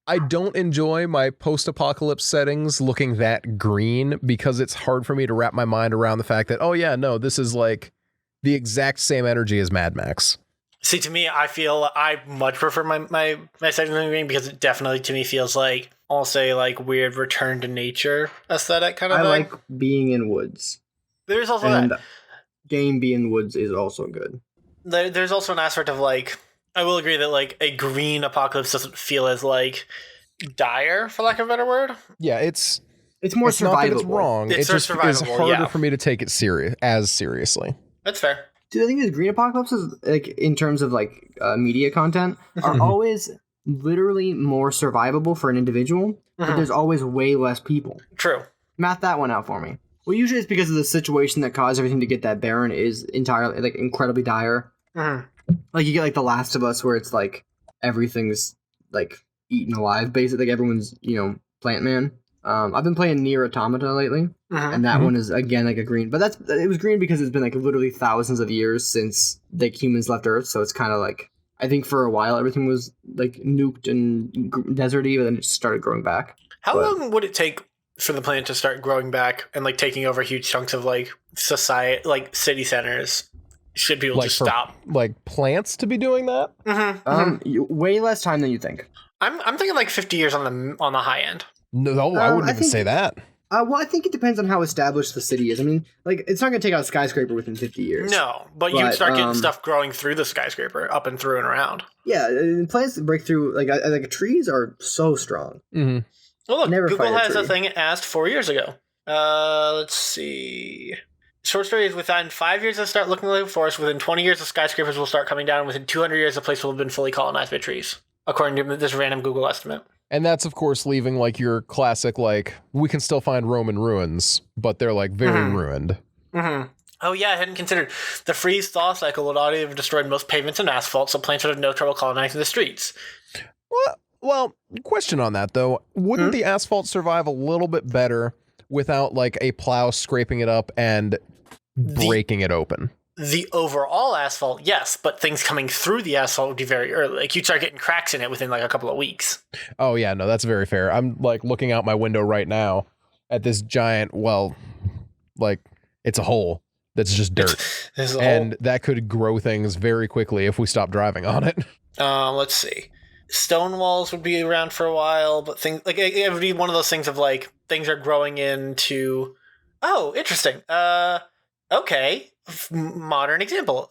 S3: I don't enjoy my post-apocalypse settings looking that green because it's hard for me to wrap my mind around the fact that, oh yeah, no, this is like the exact same energy as Mad Max.
S1: See, to me, I feel I much prefer my settings in green because it definitely to me feels like almost a like weird return to nature aesthetic kind of thing.
S2: I like being in woods.
S1: There's also
S2: and
S1: that.
S2: Game being woods is also good.
S1: There's also an aspect of like, I will agree that like a green apocalypse doesn't feel as like dire, for lack of a better word.
S3: Yeah, it's
S2: more
S3: it's not that it's
S2: survivable.
S3: wrong.
S1: It's
S3: It just is
S1: survivable,
S3: harder
S1: yeah.
S3: for me to take it seriously.
S1: That's fair.
S2: Dude, I think the green apocalypses, like in terms of like media content, are always literally more survivable for an individual, but there's always way less people.
S1: True.
S2: Math that one out for me. Well, usually it's because of the situation that caused everything to get that barren is entirely like incredibly dire. Like you get like The Last of Us, where it's like everything's like eaten alive, basically. Like everyone's, you know, plant man. I've been playing Nier Automata lately, and that one is again like a green. But it was green because it's been like literally thousands of years since like humans left Earth, so it's kind of like, I think for a while everything was like nuked and deserty, but then it just started growing back.
S1: How long would it take for the planet to start growing back and like taking over huge chunks of like society, like city centers? Should people
S3: Like
S1: just
S3: for,
S1: stop?
S3: like plants to be doing that?
S2: Way less time than you think.
S1: I'm thinking like 50 years on the high end.
S3: No, I wouldn't
S2: I
S3: even
S2: think-
S3: say that.
S2: Well, I think it depends on how established the city is. I mean, like, it's not going to take out a skyscraper within 50 years.
S1: No, but you'd start getting stuff growing through the skyscraper, up and through and around.
S2: Yeah, plants that break through, like trees are so strong.
S3: Mm-hmm.
S1: Well, look,
S2: Never
S1: Google
S2: fight a
S1: has a
S2: tree.
S1: thing it asked 4 years ago. Let's see. Short story is within 5 years, they'll start looking like a forest. Within 20 years, the skyscrapers will start coming down. Within 200 years, the place will have been fully colonized by trees, according to this random Google estimate.
S3: And that's, of course, leaving like your classic, like, we can still find Roman ruins, but they're like very ruined.
S1: Oh, yeah, I hadn't considered. The freeze-thaw cycle would already have destroyed most pavements and asphalt, so plants would have no trouble colonizing the streets.
S3: Well, question on that, though. Wouldn't the asphalt survive a little bit better without like a plow scraping it up and breaking it open?
S1: the overall asphalt, yes, but things coming through the asphalt would be very early. Like you'd start getting cracks in it within like a couple of weeks.
S3: Oh yeah, no, that's very fair. I'm like looking out my window right now at this giant, well, like it's a hole that's just dirt. And that could grow things very quickly if we stop driving on it.
S1: Let's see. Stone walls would be around for a while, but things like it would be one of those things of like things are growing into. Oh, interesting. Okay. Modern example.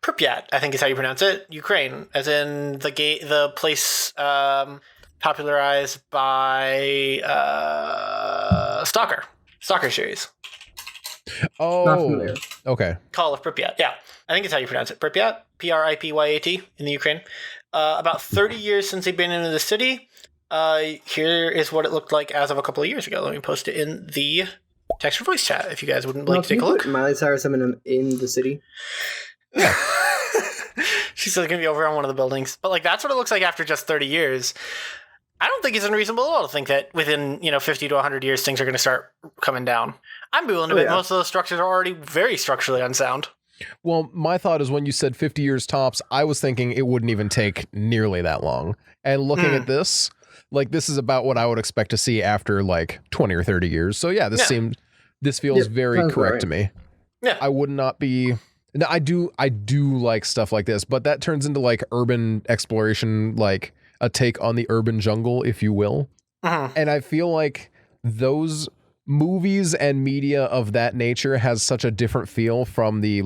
S1: Pripyat, I think is how you pronounce it. Ukraine, as in the place popularized by Stalker series.
S3: Oh, okay.
S1: Call of Pripyat. Yeah, I think it's how you pronounce it. Pripyat, Pripyat in the Ukraine. About 30 years since they've been into the city. Here is what it looked like as of a couple of years ago. Let me post it in the text or voice chat if you guys wouldn't like to take a look.
S2: Miley Cyrus in the city.
S1: She's still gonna be over on one of the buildings, but like that's what it looks like after just 30 years. I don't think it's unreasonable at all to think that within 50 to 100 years things are going to start coming down. I'm willing to bet most of those structures are already very structurally unsound.
S3: Well, my thought is when you said 50 years tops, I was thinking it wouldn't even take nearly that long. And looking at this, like this is about what I would expect to see after like 20 or 30 years. So yeah, this feels very correct to me.
S1: Yeah.
S3: I would not be. No, I do like stuff like this, but that turns into like urban exploration, like a take on the urban jungle, if you will. And I feel like those movies and media of that nature has such a different feel from the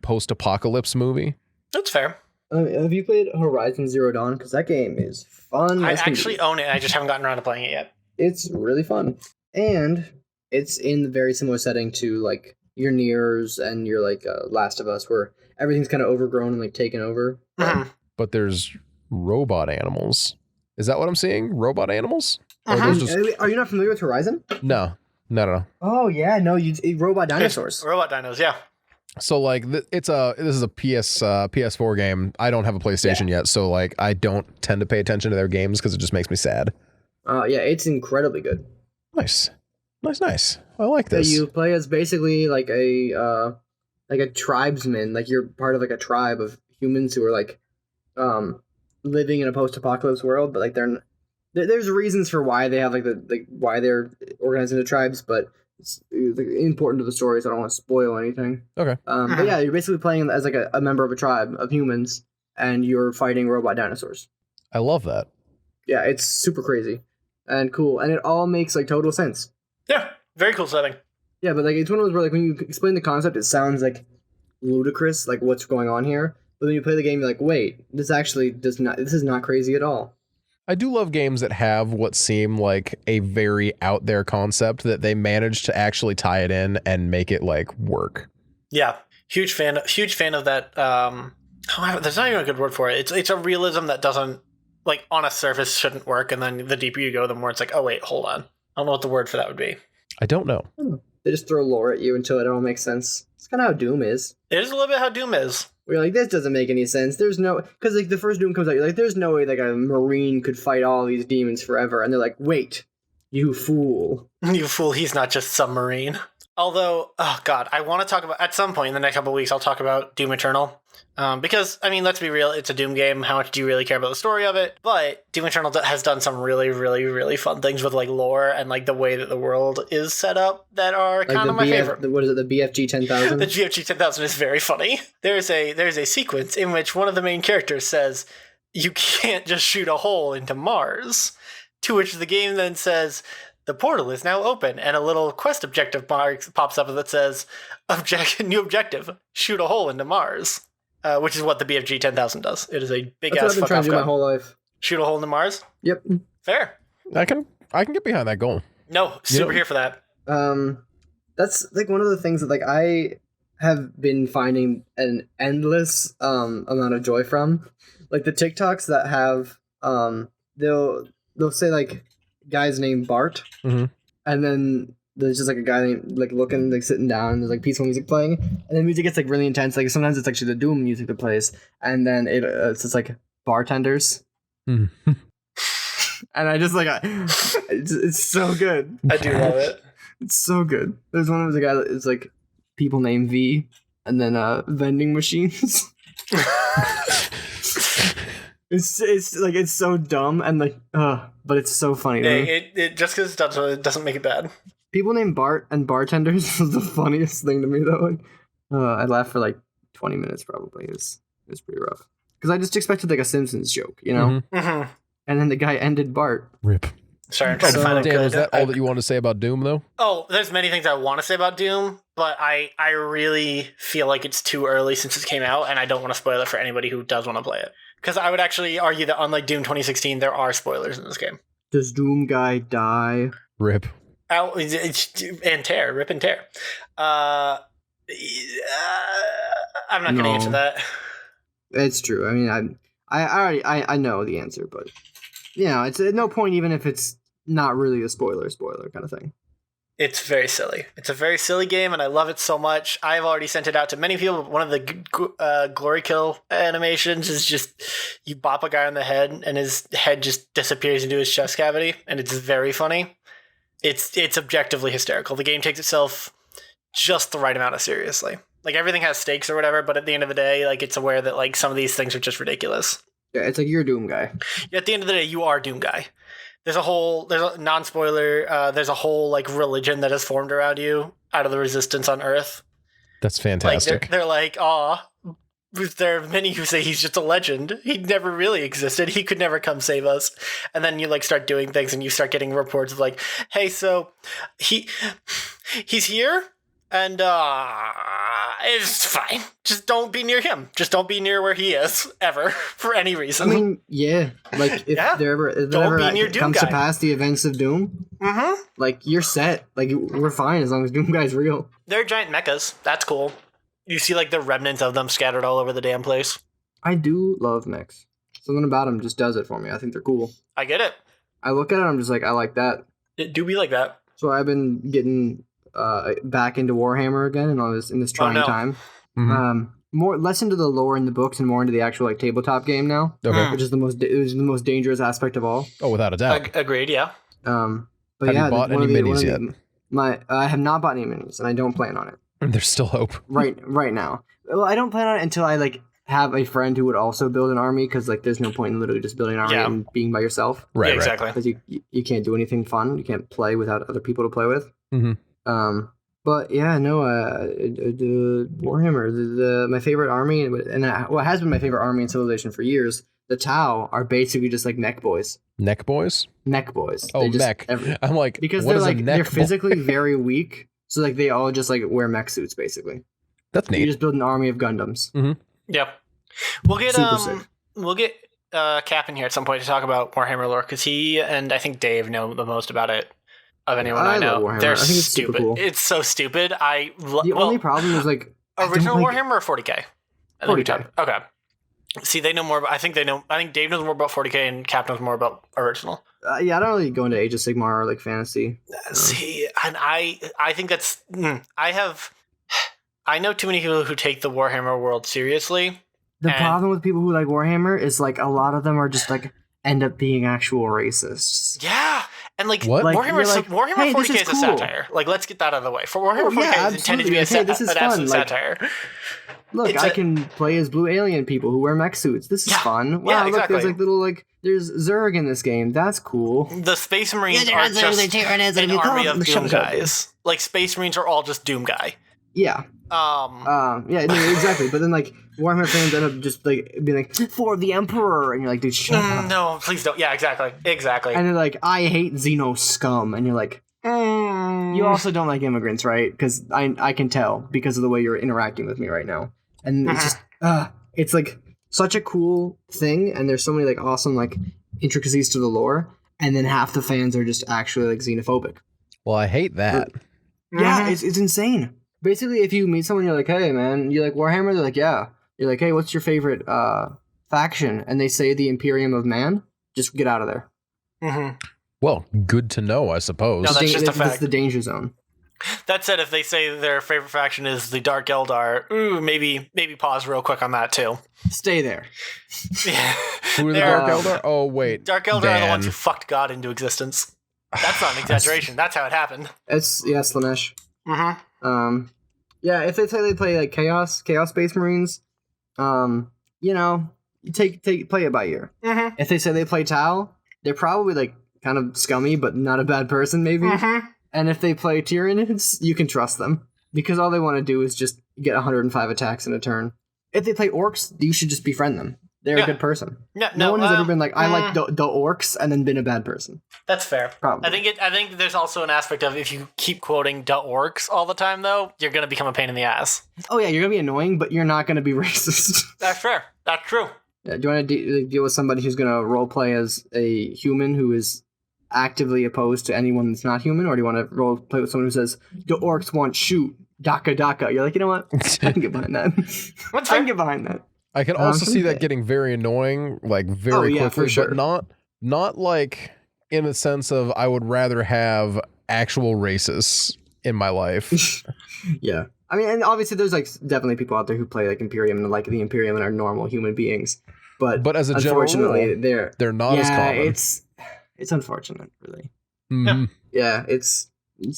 S3: post-apocalypse movie.
S1: That's fair.
S2: Have you played Horizon Zero Dawn? Because that game is fun.
S1: I actually own it. I just haven't gotten around to playing it yet.
S2: It's really fun. And it's in the very similar setting to like your Niers and your like Last of Us, where everything's kind of overgrown and like taken over.
S3: But there's robot animals. Is that what I'm seeing? Robot animals?
S2: Are you not familiar with Horizon?
S3: No.
S2: Oh yeah, no, you robot dinosaurs.
S1: Robot dinos, yeah.
S3: So like this is a PS4 game. I don't have a PlayStation yet, so like I don't tend to pay attention to their games because it just makes me sad.
S2: Yeah, it's incredibly good.
S3: Nice. I like this.
S2: You play as basically like a tribesman. Like you're part of like a tribe of humans who are like living in a post-apocalypse world, but like there's reasons for why they have why they're organized into tribes, but it's important to the story, so I don't want to spoil anything.
S3: Okay.
S2: But yeah, you're basically playing as like a member of a tribe of humans, and you're fighting robot dinosaurs.
S3: I love that.
S2: Yeah, it's super crazy and cool, and it all makes like total sense.
S1: Yeah, very cool setting.
S2: Yeah, but like it's one of those where like when you explain the concept, it sounds like ludicrous, like what's going on here. But then you play the game, you're like, wait, this is not crazy at all.
S3: I do love games that have what seem like a very out there concept that they manage to actually tie it in and make it like work.
S1: Yeah, huge fan of that. There's not even a good word for it. It's a realism that doesn't like on a surface shouldn't work, and then the deeper you go, the more it's like, oh wait, hold on, I don't know what the word for that would be.
S3: I don't know.
S2: They just throw lore at you until it all makes sense. It's kind of how Doom is.
S1: It is a little bit how Doom is.
S2: We're like, this doesn't make any sense. There's no... Because, like, the first Doom comes out, you're like, there's no way, like, a Marine could fight all these demons forever. And they're like, wait, you fool.
S1: You fool, he's not just submarine. Although, oh god, I want to talk about... At some point in the next couple of weeks, I'll talk about Doom Eternal. Because, I mean, let's be real, it's a Doom game. How much do you really care about the story of it? But Doom Eternal has done some really, really, really fun things with, like, lore and, like, the way that the world is set up that are like kind of my favorite.
S2: What is it, the BFG 10,000?
S1: The BFG 10,000 is very funny. There's a sequence in which one of the main characters says, you can't just shoot a hole into Mars. To which the game then says, the portal is now open, and a little quest objective pops up that says, new objective, shoot a hole into Mars. Which is what the BFG 10,000 does. It is a big ass fuck off gun. That's what I've been trying to do my
S2: whole life.
S1: Shoot a hole into Mars?
S2: Yep.
S1: Fair.
S3: I can get behind that goal.
S1: No, super here for that.
S2: That's like one of the things that like I have been finding an endless amount of joy from. Like the TikToks that have they'll say like guy's name Bart, and then there's just like a guy named, like looking, like sitting down, there's like peaceful music playing, and then music gets like really intense. Like sometimes it's actually the Doom music that plays, and then it's just like bartenders. And I just like it's so good.
S1: I do love it.
S2: It's so good. There's one of the guy that is like people named V, and then vending machines. It's like it's so dumb and like but it's so funny to me.
S1: It just because it doesn't make it bad.
S2: People named Bart and bartenders is the funniest thing to me though. Like, I laughed for like 20 minutes probably. It was pretty rough because I just expected like a Simpsons joke, you know.
S1: Mm-hmm.
S2: And then the guy ended Bart.
S3: Rip.
S1: Sorry, I'm trying to find it.
S3: Dan, is that all that you want to say about Doom though?
S1: Oh, there's many things I want to say about Doom, but I really feel like it's too early since it came out, and I don't want to spoil it for anybody who does want to play it. Because I would actually argue that unlike Doom 2016, there are spoilers in this game.
S2: Does Doom guy die?
S3: Rip.
S1: And tear. Rip and tear. I'm not going to answer that.
S2: It's true. I mean, I know the answer, but you know, it's at no point even if it's not really a spoiler kind of thing.
S1: It's very silly. It's a very silly game, and I love it so much. I've already sent it out to many people. One of the glory kill animations is just you bop a guy on the head, and his head just disappears into his chest cavity, and it's very funny. It's objectively hysterical. The game takes itself just the right amount of seriously. Like everything has stakes or whatever, but at the end of the day, like it's aware that like some of these things are just ridiculous.
S2: Yeah, it's like you're a Doom guy.
S1: At the end of the day, you are Doom guy. There's a non-spoiler, there's a whole like religion that has formed around you out of the resistance on Earth.
S3: That's fantastic.
S1: Like, they're like, there are many who say he's just a legend. He never really existed. He could never come save us. And then you like start doing things and you start getting reports of like, hey, so he's here and it's fine. Just don't be near him. Just don't be near where he is ever for any reason.
S2: I mean, yeah, like if there ever comes to pass the events of Doom, like you're set. Like we're fine as long as Doom guy's real.
S1: They're giant mechas. That's cool. You see like the remnants of them scattered all over the damn place.
S2: I do love mechs. Something about them just does it for me. I think they're cool.
S1: I get it.
S2: I look at it, I'm just like, I like that.
S1: It do be like that.
S2: So I've been getting back into Warhammer again in this trying time. Mm-hmm. Less into the lore in the books and more into the actual like tabletop game now. Okay. Which is the most dangerous aspect of all.
S3: Oh, without a doubt.
S1: Agreed. Yeah.
S2: But
S3: have you bought any minis
S2: yet? I have not bought any minis, and I don't plan on it.
S3: There's still hope.
S2: Right now. Well, I don't plan on it until I like have a friend who would also build an army, because like there's no point in literally just building an army and being by yourself.
S3: Right.
S1: Yeah, exactly.
S2: Because you can't do anything fun. You can't play without other people to play with.
S3: Mm-hmm.
S2: But yeah, no, Warhammer, my favorite army, and it has been my favorite army in Civilization for years. The Tau are basically just like mech boys.
S3: Neck boys?
S2: Mech boys.
S3: Oh, mech. I'm like,
S2: because
S3: what
S2: they're
S3: is
S2: like
S3: a neck
S2: they're physically very weak, so like they all just like wear mech suits basically.
S3: That's neat.
S2: You just build an army of Gundams.
S3: Mm-hmm.
S1: Yep. We'll get Cap in here at some point to talk about Warhammer lore, because he and I think Dave know the most about it. Of anyone I know. They're I think it's stupid. Cool. It's so stupid. The
S2: only problem is like
S1: original Warhammer or 40K?
S2: 40K.
S1: Okay. See, they know more. I think Dave knows more about 40K and Cap knows more about original.
S2: Yeah, I don't really go into Age of Sigmar or like fantasy.
S1: See, and I think that's I know too many people who take the Warhammer world seriously.
S2: The problem with people who like Warhammer is like a lot of them are just like end up being actual racists.
S1: Yeah. And like
S3: what?
S1: Warhammer 40K is
S2: cool.
S1: a satire. Like, let's get that out of the way. For Warhammer 40K is intended to be an absolute satire.
S2: Look, I can play as blue alien people who wear mech suits. This is fun. Wow,
S1: exactly.
S2: Look, there's like little there's Zerg in this game. That's cool.
S1: The Space Marines are just an army of Doom guys. Like, Space Marines are all just Doom guy.
S2: Yeah. Yeah, no, exactly. But then like Warhammer fans end up just like being like, for the Emperor, and you're like, dude, shut up.
S1: No, please don't. Yeah, exactly. And
S2: they're like, I hate Xeno scum, and you're like, you also don't like immigrants, right? Because I can tell because of the way you're interacting with me right now, and it's just it's like such a cool thing, and there's so many like awesome like intricacies to the lore, and then half the fans are just actually like xenophobic.
S3: Well, I hate that.
S2: Yeah, it's insane. Basically, if you meet someone, you're like, hey, man, you like Warhammer? They're like, yeah. You're like, hey, what's your favorite faction? And they say the Imperium of Man. Just get out of there.
S1: Mm-hmm.
S3: Well, good to know, I suppose.
S1: No, that's just a fact.
S2: That's the danger zone.
S1: That said, if they say their favorite faction is the Dark Eldar, maybe pause real quick on that, too.
S2: Stay there.
S1: Yeah.
S3: Who are the Dark Eldar? Oh, wait.
S1: Dark Eldar are the ones who fucked God into existence. That's not an exaggeration. That's how it happened.
S2: It's Slanesh.
S1: Mm-hmm.
S2: Yeah, if they say they play like Chaos Space Marines, you know, you play it by ear.
S1: Mm-hmm.
S2: If they say they play Tau, they're probably like kind of scummy, but not a bad person, maybe.
S1: Mm-hmm.
S2: And if they play Tyranids, you can trust them because all they want to do is just get 105 attacks in a turn. If they play Orcs, you should just befriend them. They're a good person.
S1: Yeah,
S2: no one has ever been like, I like the Orcs, and then been a bad person.
S1: That's fair.
S2: Probably.
S1: I think there's also an aspect of if you keep quoting "da orcs" all the time, though, you're gonna become a pain in the ass.
S2: Oh yeah, you're gonna be annoying, but you're not gonna be racist.
S1: That's fair. That's true.
S2: Yeah, do you want to deal with somebody who's gonna roleplay as a human who is actively opposed to anyone that's not human, or do you want to roleplay with someone who says the Orcs want shoot Daka Daka? You're like, you know what? I can get behind that. I can get behind that.
S3: I can also see that getting very annoying, like very quickly,
S2: for sure.
S3: but not like in a sense of I would rather have actual racists in my life.
S2: Yeah. I mean, and obviously there's like definitely people out there who play like Imperium and like the Imperium and are normal human beings. But
S3: as a general rule, they're not as common.
S2: It's unfortunate, really.
S3: Mm-hmm.
S2: Yeah, it's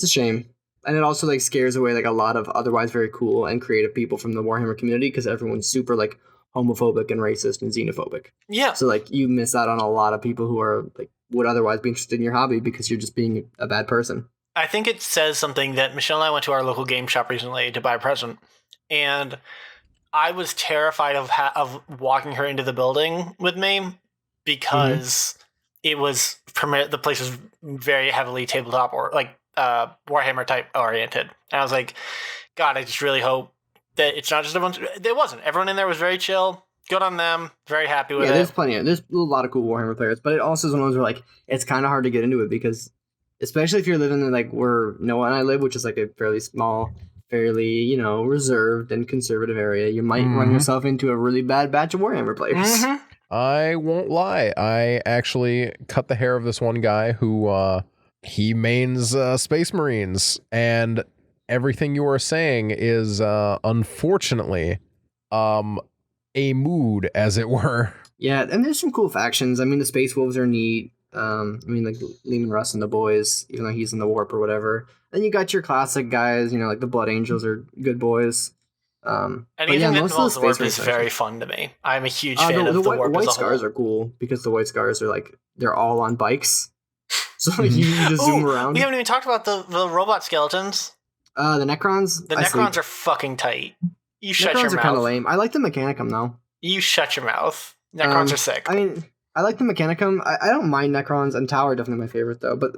S2: a shame. And it also like scares away like a lot of otherwise very cool and creative people from the Warhammer community because everyone's super like homophobic and racist and xenophobic.
S1: Yeah.
S2: So like you miss out on a lot of people who are like would otherwise be interested in your hobby because you're just being a bad person.
S1: I think it says something that Michelle and I went to our local game shop recently to buy a present, and I was terrified of walking her into the building with me because it was the place was very heavily tabletop or like Warhammer type oriented, and I was like, God, I just really hope that it's not just everyone. It wasn't. Everyone in there was very chill. Good on them. Very happy with it.
S2: Yeah, there's a lot of cool Warhammer players, but it also is one of those where like it's kind of hard to get into it because, especially if you're living in like where Noah and I live, which is like a fairly small, fairly reserved and conservative area, you might run yourself into a really bad batch of Warhammer players.
S1: Mm-hmm.
S3: I won't lie. I actually cut the hair of this one guy who he mains Space Marines, and everything you are saying is unfortunately a mood, as it were. Yeah,
S2: and there's some cool factions. I mean, the Space Wolves are neat. I mean, like Lehman Russ and the boys, even though he's in the warp or whatever. Then you got your classic guys, like the Blood Angels are good boys.
S1: Anything that involves the warp is very fun to me. I'm a huge fan of the warp.
S2: The White Scars are cool because the White Scars are like they're all on bikes, so you just zoom around.
S1: We haven't even talked about the robot skeletons.
S2: The Necrons.
S1: The Necrons are fucking tight. You shut your mouth.
S2: Necrons are kind of lame. I like the Mechanicum though.
S1: You shut your mouth. Necrons are sick.
S2: I mean, I like the Mechanicum. I don't mind Necrons, and Tower are definitely my favorite though. But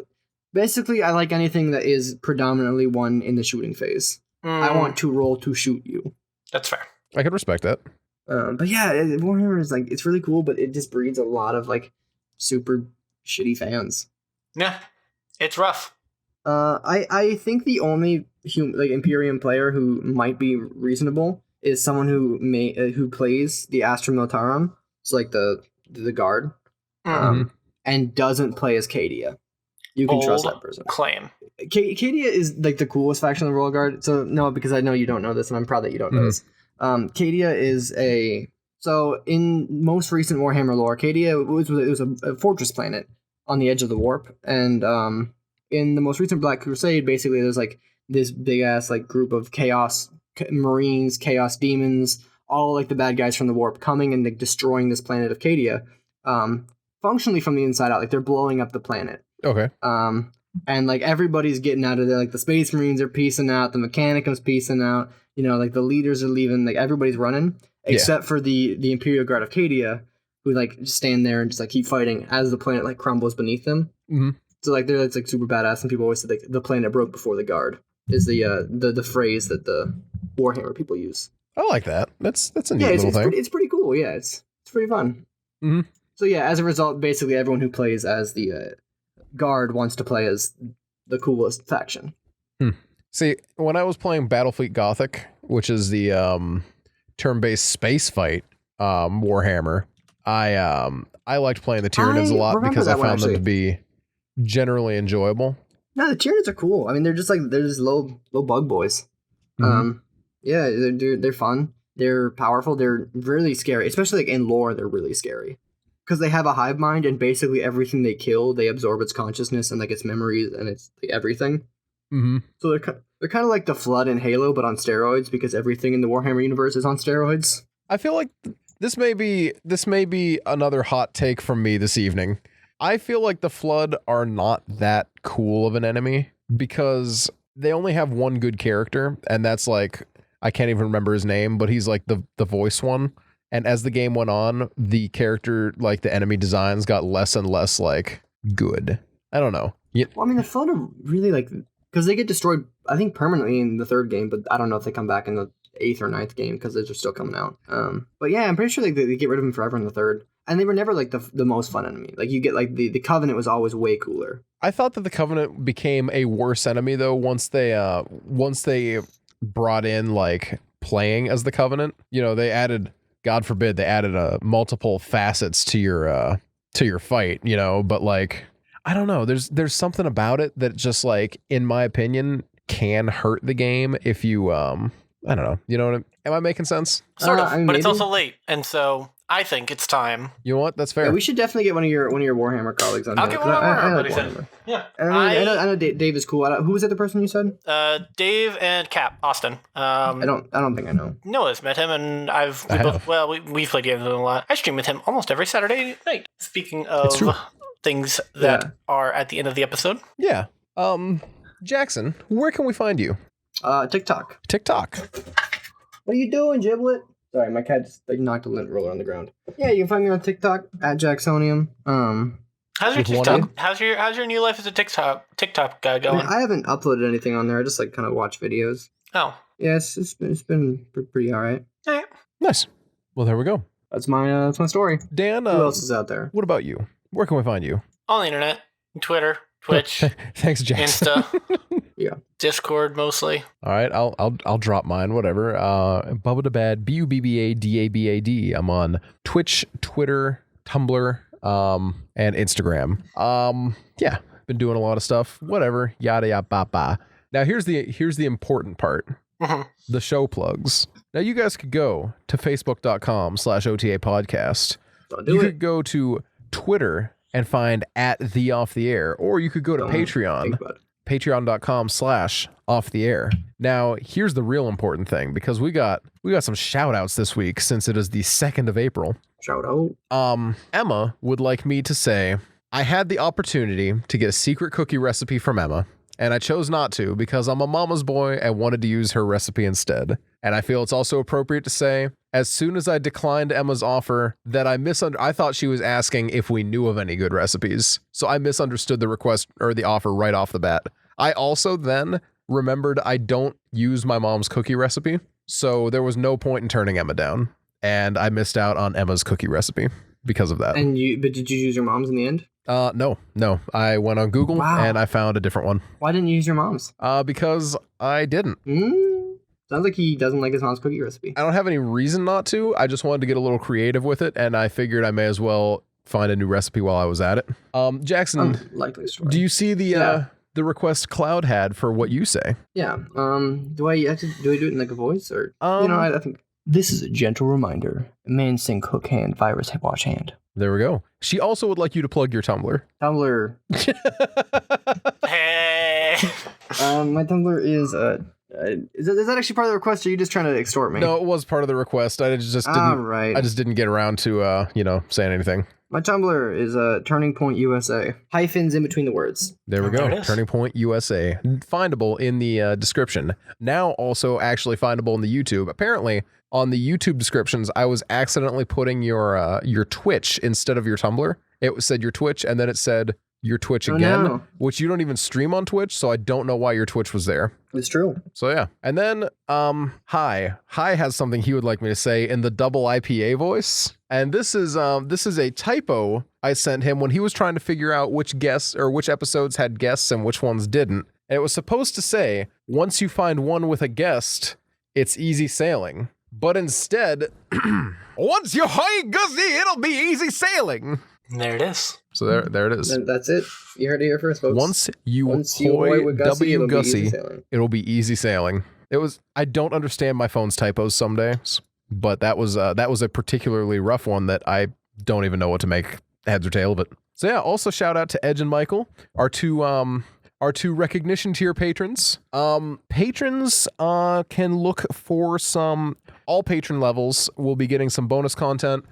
S2: basically, I like anything that is predominantly one in the shooting phase. I want to roll to shoot you.
S1: That's fair.
S3: I can respect that.
S2: But yeah, Warhammer is like it's really cool, but it just breeds a lot of like super shitty fans.
S1: Yeah, it's rough.
S2: I think the only Imperium player who might be reasonable is someone who plays the Astra Militarum, so like the guard, and doesn't play as Cadia. You can trust that person.
S1: Claim.
S2: Cadia is like the coolest faction in the Royal Guard. So no, because I know you don't know this, and I'm proud that you don't know this. Cadia is so in most recent Warhammer lore, Cadia was a fortress planet on the edge of the warp, and in the most recent Black Crusade, basically there's like this big ass like group of chaos marines, chaos demons, all like the bad guys from the warp coming and like destroying this planet of Cadia, functionally from the inside out, like they're blowing up the planet.
S3: Okay.
S2: And like everybody's getting out of there, like the Space Marines are piecing out, the Mechanicum's piecing out, like the leaders are leaving, like everybody's running, except for the Imperial Guard of Cadia, who like just stand there and just like keep fighting as the planet like crumbles beneath them. So like they're like super badass, and people always say like the planet broke before the guard is the phrase that the Warhammer people use.
S3: I like that. That's a neat little thing.
S2: It's pretty cool. Yeah, it's pretty fun. So yeah, as a result, basically everyone who plays as the guard wants to play as the coolest faction.
S3: See, when I was playing Battlefleet Gothic, which is the turn-based space fight Warhammer, I liked playing the Tyranids a lot because I found them to be generally enjoyable.
S2: No, the Tyranids are cool. I mean, they're just low bug boys. Yeah, they're fun. They're powerful. They're really scary, especially like in lore. They're really scary because they have a hive mind, and basically everything they kill, they absorb its consciousness and like its memories and its like, everything.
S3: Mm-hmm.
S2: So they're kind of like the Flood in Halo, but on steroids because everything in the Warhammer universe is on steroids.
S3: I feel like this may be another hot take from me this evening. I feel like the Flood are not that cool of an enemy because they only have one good character, and that's like, I can't even remember his name, but he's like the voice one. And as the game went on, the character, like the enemy designs, got less and less like good. I don't know.
S2: Well, I mean, the Flood are really like, because they get destroyed, I think, permanently in the 3rd game, but I don't know if they come back in the 8th or 9th game because they're still coming out. But yeah, I'm pretty sure they get rid of them forever in the 3rd. And they were never like the most fun enemy. Like you get like the Covenant was always way cooler.
S3: I thought that the Covenant became a worse enemy though once they brought in like playing as the Covenant. You know, they added, God forbid, they added multiple facets to your fight. You know, but like, I don't know. There's something about it that just like, in my opinion, can hurt the game if you I don't know. You know what am I making sense?
S1: Sort of,
S2: I mean,
S1: but it's
S2: maybe.
S1: also late, and so I think it's time.
S3: You know what? That's fair.
S2: Yeah, we should definitely get one of your Warhammer colleagues on.
S1: I'll
S2: here,
S1: get one of
S2: 'cause
S1: our
S2: I like
S1: buddies in.
S2: Warhammer.
S1: Yeah,
S2: I know Dave is cool. Who was the other person you said?
S1: Dave and Cap Austin.
S2: I don't think I know.
S1: Noah's met him, and we've played games with him a lot. I stream with him almost every Saturday night. Speaking of things that are at the end of the episode.
S3: Yeah. Jackson, where can we find you?
S2: TikTok.
S3: TikTok.
S2: What are you doing, Giblet? Sorry, my cat just knocked a lint roller on the ground. Yeah, you can find me on TikTok at Jacksonium.
S1: How's your TikTok? How's your new life as a TikTok guy going?
S2: I haven't uploaded anything on there. I just like kind of watch videos.
S1: Oh,
S2: yeah, it's been pretty all right.
S1: All right.
S3: Nice. Well, there we go.
S2: That's my story.
S3: Dan,
S2: who else is out there?
S3: What about you? Where can we find you?
S1: On the internet, Twitter, Twitch,
S3: Thanks, Jackson.
S1: Insta,
S2: yeah,
S1: Discord mostly.
S3: All right, I'll drop mine. Whatever. Bubba the Bad, BUBBADABAD. I'm on Twitch, Twitter, Tumblr, and Instagram. Yeah, been doing a lot of stuff. Whatever. Yada yada ba ba. Now here's the important part.
S1: Mm-hmm.
S3: The show plugs. Now you guys could go to facebook.com/OTA podcast. You could go to Twitter and find @TheOffTheAir, or you could go to Patreon, patreon.com/offtheair. Now, here's the real important thing, because we got some shout outs this week since it is the 2nd of April.
S2: Shout out.
S3: Emma would like me to say, I had the opportunity to get a secret cookie recipe from Emma, and I chose not to because I'm a mama's boy and wanted to use her recipe instead. And I feel it's also appropriate to say, as soon as I declined Emma's offer, that I thought she was asking if we knew of any good recipes. So I misunderstood the request or the offer right off the bat. I also then remembered I don't use my mom's cookie recipe, so there was no point in turning Emma down. And I missed out on Emma's cookie recipe because of that.
S2: But did you use your mom's in the end?
S3: No. I went on Google and I found a different one.
S2: Why didn't you use your mom's?
S3: Because I didn't.
S2: Sounds like he doesn't like his mom's cookie recipe.
S3: I don't have any reason not to. I just wanted to get a little creative with it, and I figured I may as well find a new recipe while I was at it. Jackson,
S2: likely story.
S3: Do you see the request Cloud had for what you say?
S2: Yeah. Do I do it in like a voice or I think this is a gentle reminder. Man sink hook hand, virus wash hand.
S3: There we go. She also would like you to plug your Tumblr.
S2: Tumblr.
S1: Hey.
S2: My Tumblr is is that actually part of the request, or are you just trying to extort me?
S3: No, it was part of the request. I just didn't get around to saying anything.
S2: My Tumblr is Turning Point USA. Hyphens in between the words.
S3: There we go. Turning Point USA. Findable in the description. Now also actually findable in the YouTube. Apparently, on the YouTube descriptions, I was accidentally putting your Twitch instead of your Tumblr. It said your Twitch, and then it said your Twitch again, which you don't even stream on Twitch, so I don't know why your Twitch was there.
S2: It's true.
S3: So yeah. And then Hi has something he would like me to say in the double IPA voice. And this is a typo I sent him when he was trying to figure out which guests or which episodes had guests and which ones didn't. And it was supposed to say, once you find one with a guest, it's easy sailing. But instead, once you hire Guzzy, it'll be easy sailing.
S1: There it is.
S3: So there it is.
S2: That's it. You heard it here first, folks.
S3: Once you hoy W Gussie, it'll be easy sailing. I don't understand my phone's typos some days, but that was a particularly rough one that I don't even know what to make heads or tail of it. So yeah, also shout out to Edge and Michael, our two our 2 recognition tier patrons. Patrons can look for some. All patron levels will be getting some bonus content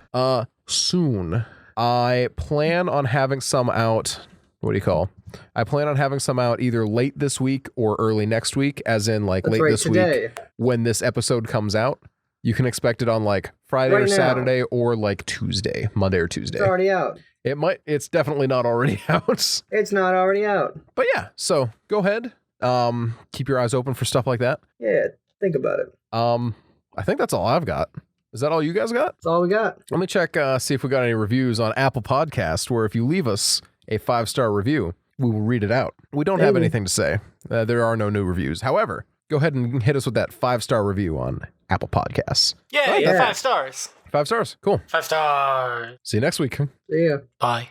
S3: soon. I plan on having some out. What do you call? I plan on having some out either late this week or early next week, as in like
S2: That's
S3: late
S2: right,
S3: this
S2: today.
S3: week when this episode comes out. You can expect it on like Friday
S2: Right
S3: or
S2: now.
S3: Saturday or like Tuesday, Monday or Tuesday.
S2: It's already out.
S3: It's definitely not already out.
S2: It's not already out.
S3: But yeah, so go ahead. Keep your eyes open for stuff like that.
S2: Yeah, think about it.
S3: I think that's all I've got. Is that all you guys got?
S2: That's all we got.
S3: Let me check, see if we got any reviews on Apple Podcast, where if you leave us a 5-star review, we will read it out. We don't have anything to say. There are no new reviews. However, go ahead and hit us with that 5-star review on Apple Podcasts.
S1: Yeah,
S2: yeah.
S1: 5 stars.
S3: 5 stars. Cool.
S1: 5 stars.
S3: See you next week.
S2: See ya.
S1: Bye.